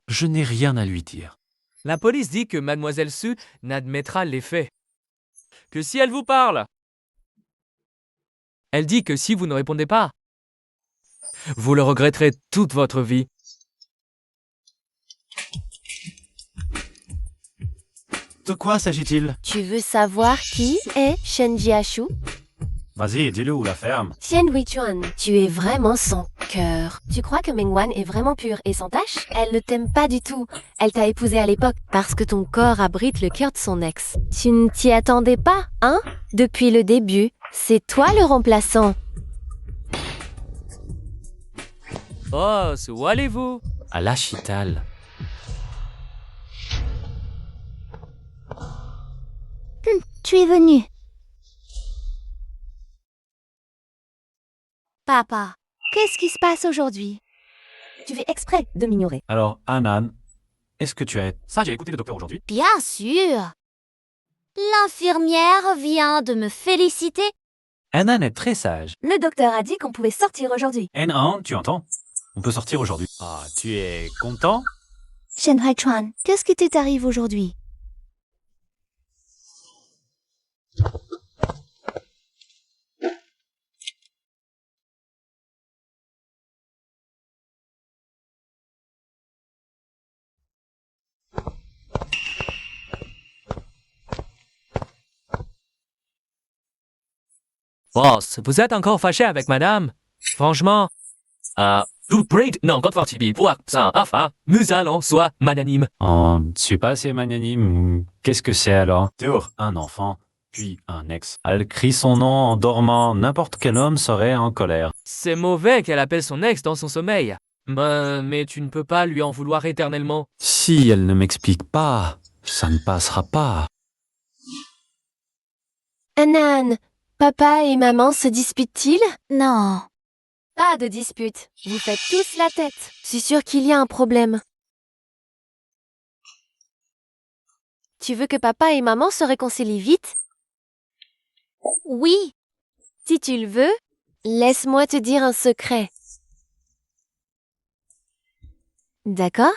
E: Je n'ai rien à lui dire.
C: La police dit que Mademoiselle Su n'admettra les faits. Que si elle vous parle. Elle dit que si vous ne répondez pas, vous le regretterez toute votre vie.
E: De quoi s'agit-il?
B: Tu veux savoir qui est Shen Jiashu?
E: Vas-y, dis-le ou la ferme.
B: Tian Huichuan, tu es vraiment son cœur. Tu crois que Mengwan est vraiment pure et sans tache? Elle ne t'aime pas du tout. Elle t'a épousé à l'époque parce que ton corps abrite le cœur de son ex. Tu ne t'y attendais pas, hein? Depuis le début, c'est toi le remplaçant.
C: Boss, où allez-vous?
E: À la Chital.
A: Tu es venu. Papa, qu'est-ce qui se passe aujourd'hui?
B: Tu fais exprès de m'ignorer.
E: Alors, Anan, est-ce que tu as... Ça, j'ai écouté le docteur aujourd'hui.
F: Bien sûr. L'infirmière vient de me féliciter.
E: Anan est très sage.
B: Le docteur a dit qu'on pouvait sortir aujourd'hui.
E: Anan, tu entends? On peut sortir aujourd'hui. Ah, tu es content?
A: Shen Haichuan, qu'est-ce qui t'est arrivé aujourd'hui?
C: Boss, vous êtes encore fâché avec madame? Franchement, non, nous allons soit magnanime.
E: Oh, je suis pas assez magnanime. Qu'est-ce que c'est alors? Théor, un enfant, puis un ex. Elle crie son nom en dormant. N'importe quel homme serait en colère.
C: C'est mauvais qu'elle appelle son ex dans son sommeil. Mais tu ne peux pas lui en vouloir éternellement.
E: Si elle ne m'explique pas, ça ne passera pas.
B: Anan, papa et maman se disputent-ils?
A: Non.
B: Pas de dispute. Vous faites tous la tête. Je suis sûre qu'il y a un problème. Tu veux que papa et maman se réconcilient vite?
F: Oui.
B: Si tu le veux, laisse-moi te dire un secret. D'accord?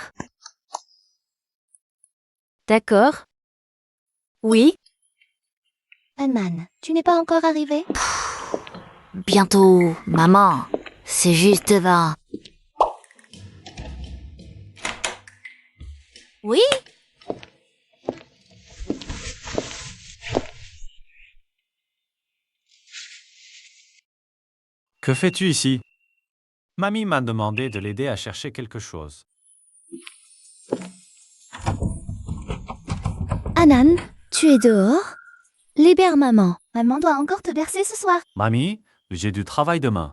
B: D'accord. Oui?
A: Anan, tu n'es pas encore arrivé?
F: Bientôt, maman. C'est juste devant. Oui?
E: Que fais-tu ici? Mamie m'a demandé de l'aider à chercher quelque chose.
A: Anan, tu es dehors? Libère maman. Maman doit encore te bercer ce soir.
E: Mamie, j'ai du travail demain.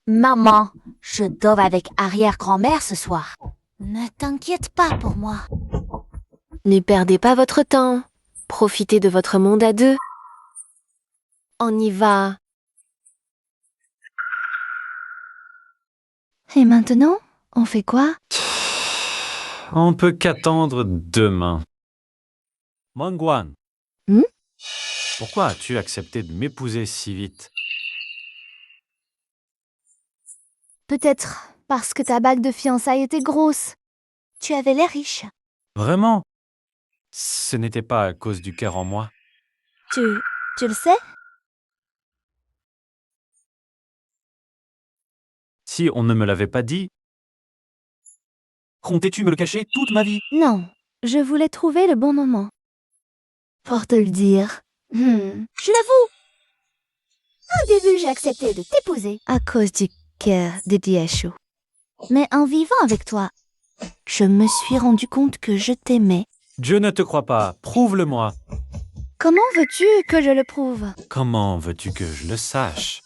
F: Maman, je dors avec arrière-grand-mère ce soir. Ne t'inquiète pas pour moi.
B: Ne perdez pas votre temps. Profitez de votre monde à deux. On y va.
A: Et maintenant, on fait quoi?
E: On peut qu'attendre demain. Mengwan. Pourquoi as-tu accepté de m'épouser si vite?
A: Peut-être parce que ta bague de fiançailles était grosse. Tu avais l'air riche.
E: Vraiment? Ce n'était pas à cause du cœur en moi.
A: Tu le sais?
E: Si on ne me l'avait pas dit... Comptais-tu me le cacher toute ma vie?
A: Non, je voulais trouver le bon moment. Pour te le dire. Je l'avoue. Au début, j'ai accepté de t'épouser. À cause du cœur de Jiashu. Mais en vivant avec toi, je me suis rendu compte que je t'aimais.
E: Je ne te crois pas. Prouve-le-moi.
A: Comment veux-tu que je le prouve?
E: Comment veux-tu que je le sache?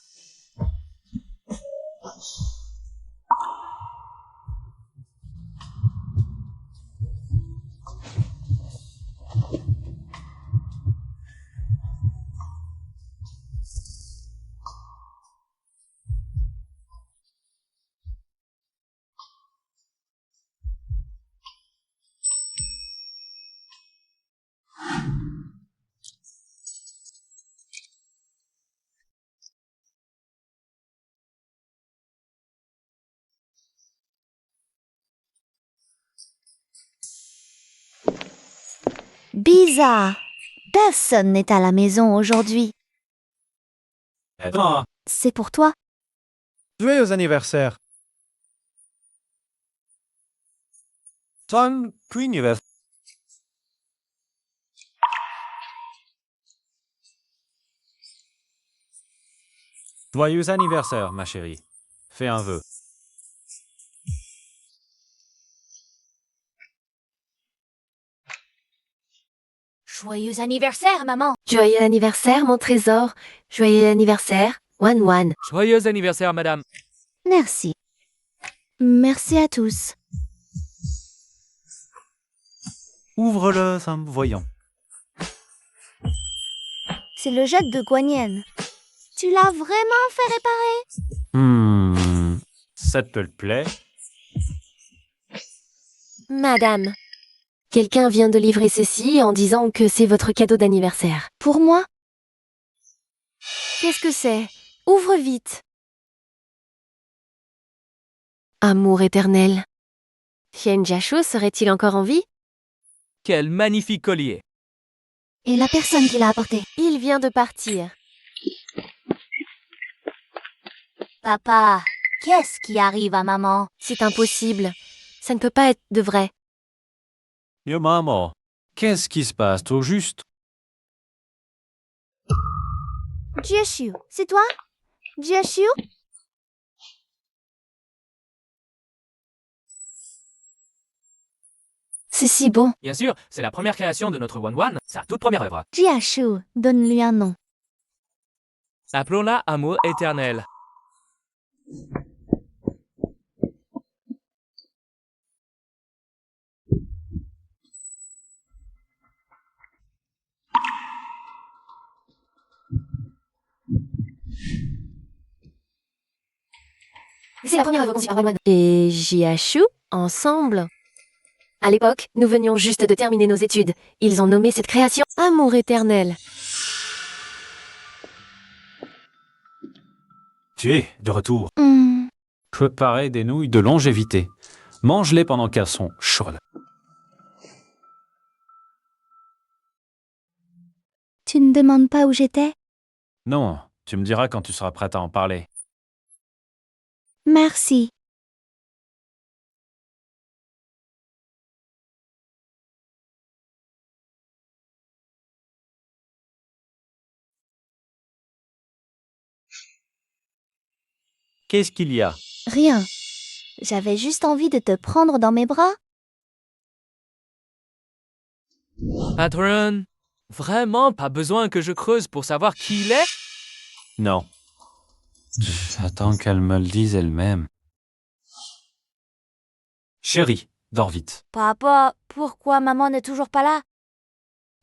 A: Bizarre. Personne n'est à la maison aujourd'hui.
E: Attends,
A: C'est pour toi.
H: Joyeux anniversaire.
D: Ton anniversaire. Joyeux anniversaire, ma chérie. Fais un vœu.
F: Joyeux anniversaire, maman.
B: Joyeux anniversaire, mon trésor. Joyeux anniversaire, Wan Wan.
C: Joyeux anniversaire, madame.
A: Merci. Merci à tous.
D: Ouvre-le, Sam, voyons.
A: C'est le jet de Guanyen. Tu l'as vraiment fait réparer?
D: Ça te plaît?
B: Madame, quelqu'un vient de livrer ceci en disant que c'est votre cadeau d'anniversaire.
A: Pour moi?
B: Qu'est-ce que c'est? Ouvre vite. Amour éternel. Xian Jiashu serait-il encore en vie?
C: Quel magnifique collier.
A: Et la personne qui l'a apporté?
B: Il vient de partir.
F: Papa, qu'est-ce qui arrive à maman?
B: C'est impossible. Ça ne peut pas être de vrai.
D: Yo, maman. Qu'est-ce qui se passe au juste?
A: Jiashu, c'est toi? Jiashu?
B: C'est si bon.
C: Bien sûr, c'est la première création de notre Wan Wan, sa toute première œuvre.
A: Jiashu, donne-lui un nom.
C: Appelons-la Amour éternel.
B: C'est la première œuvre conçue par Wan Wan et Jiashu ensemble. À l'époque, nous venions juste de terminer nos études. Ils ont nommé cette création Amour éternel.
D: Tu es de retour.
E: Préparer des nouilles de longévité. Mange-les pendant qu'elles sont chaudes.
A: Tu ne demandes pas où j'étais?
E: Non, tu me diras quand tu seras prête à en parler.
A: Merci.
D: Qu'est-ce qu'il y a?
A: Rien. J'avais juste envie de te prendre dans mes bras.
C: Patron, vraiment pas besoin que je creuse pour savoir qui il est?
E: Non. J'attends qu'elle me le dise elle-même. Chérie, dors vite.
F: Papa, pourquoi maman n'est toujours pas là?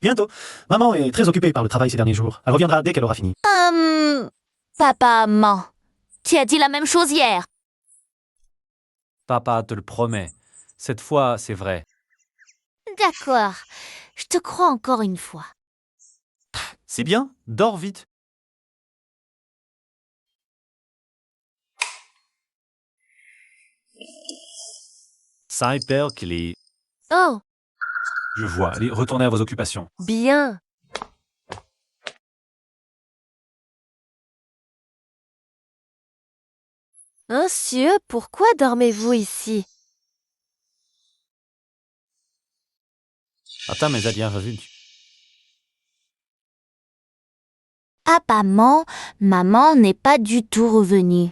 H: Bientôt. Maman est très occupée par le travail ces derniers jours. Elle reviendra dès qu'elle aura fini.
F: Papa ment. Tu as dit la même chose hier.
E: Papa te le promet. Cette fois, c'est vrai.
F: D'accord. Je te crois encore une fois.
D: C'est bien, dors vite. Cyper Kelly.
B: Oh,
E: Je vois. Allez, retournez à vos occupations.
B: bien. Monsieur, pourquoi dormez-vous ici?
E: Attends, mais elle bien revu.
F: Apparemment, maman n'est pas du tout revenue.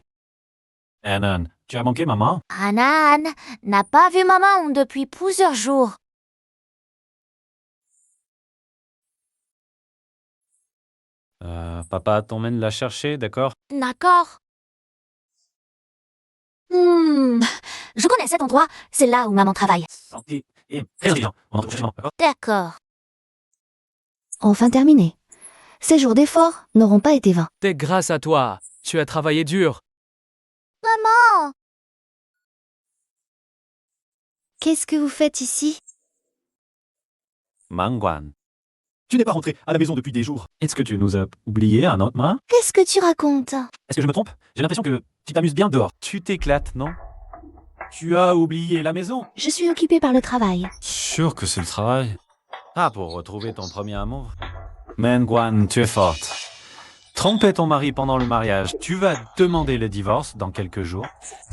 E: Anan, tu as manqué maman?
F: Hanan n'a pas vu maman depuis plusieurs jours.
E: Papa t'emmène la chercher, d'accord?
F: D'accord. Je connais cet endroit. C'est là où maman travaille.
H: Santé et très vivant. On entre prochainement, d'accord?
F: D'accord.
A: Enfin terminé. Ces jours d'effort n'auront pas été vains.
C: C'est grâce à toi. Tu as travaillé dur.
F: Maman!
A: Qu'est-ce que vous faites ici?
E: Mangwan.
H: Tu n'es pas rentré à la maison depuis des jours.
E: Est-ce que tu nous as oublié un autre main?
A: Qu'est-ce que tu racontes?
H: Est-ce que je me trompe? J'ai l'impression que tu t'amuses bien dehors.
E: Tu t'éclates, non? Tu as oublié la maison?
A: Je suis occupée par le travail.
E: Sûr que c'est le travail.
D: Ah, pour retrouver ton premier amour? Mengwan, tu es forte. Tromper ton mari pendant le mariage, tu vas demander le divorce dans quelques jours.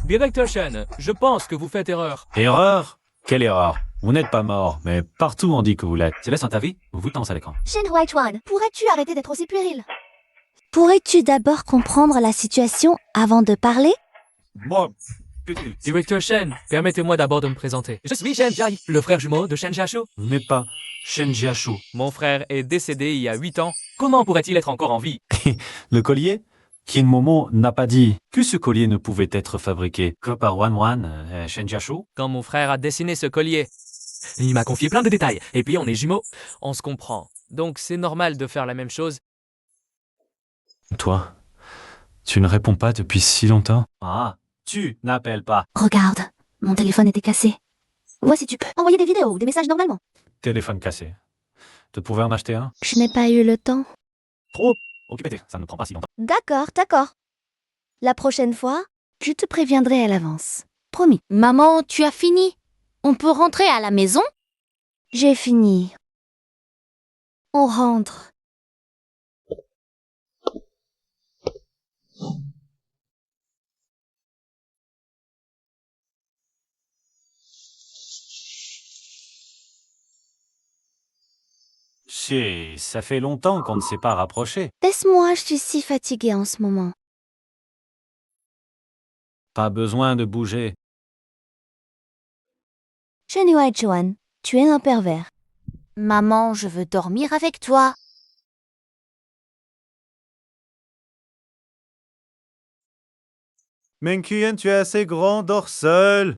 C: Directeur Shen, je pense que vous faites erreur.
D: Erreur? Quelle erreur? Vous n'êtes pas mort, mais partout on dit que vous l'êtes. C'est laisse dans ta vie ou vous tensez à l'écran?
A: Shen Huaichuan, pourrais-tu arrêter d'être aussi puéril? Pourrais-tu d'abord comprendre la situation avant de parler?
C: Directeur Shen, permettez-moi d'abord de me présenter. Je suis Shen Jiai, le frère jumeau de Shen Jiashu.
D: Vous n'êtes pas Shen Jiashu.
C: Mon frère est décédé il y a 8 ans. Comment pourrait-il être encore en vie?
D: Le collier? Kin Momo n'a pas dit que ce collier ne pouvait être fabriqué que par Wan Shen Jiashu.
C: Quand mon frère a dessiné ce collier, il m'a confié plein de détails. Et puis on est jumeaux, on se comprend. Donc c'est normal de faire la même chose.
D: Toi, tu ne réponds pas depuis si longtemps? Ah, tu n'appelles pas.
A: Regarde, mon téléphone était cassé. Vois si tu peux envoyer des vidéos ou des messages normalement.
D: Téléphone cassé. Tu pouvais en acheter un?
A: Je n'ai pas eu le temps.
D: Trop occupé, ça ne prend pas si longtemps.
A: D'accord, d'accord. La prochaine fois, je te préviendrai à l'avance. Promis.
F: Maman, tu as fini? On peut rentrer à la maison?
A: J'ai fini. On rentre.
D: Ça fait longtemps qu'on ne s'est pas rapprochés.
A: Laisse-moi, je suis si fatiguée en ce moment.
D: Pas besoin de bouger.
A: Shen Huaichuan, tu es un pervers.
F: Maman, je veux dormir avec toi.
E: Menkuyen, tu es assez grand, dors seul.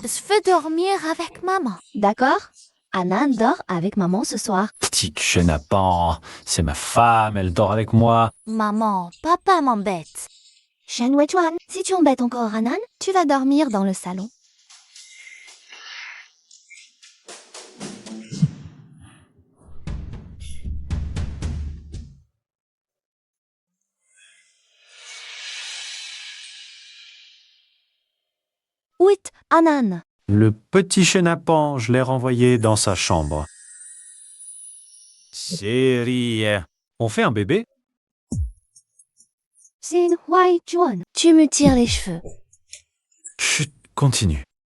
F: Je veux dormir avec maman.
A: D'accord? Anan dort avec maman ce soir.
D: Petite chenapan, c'est ma femme, elle dort avec moi.
F: Maman, papa m'embête.
A: Shen Huaichuan, si tu embêtes encore Anan, tu vas dormir dans le salon. Oui, Anan.
D: Le petit chenapan, je l'ai renvoyé dans sa chambre. Chérie, on fait un bébé?
A: Shen Huaichuan, tu me tires les cheveux.
D: Chut, continue.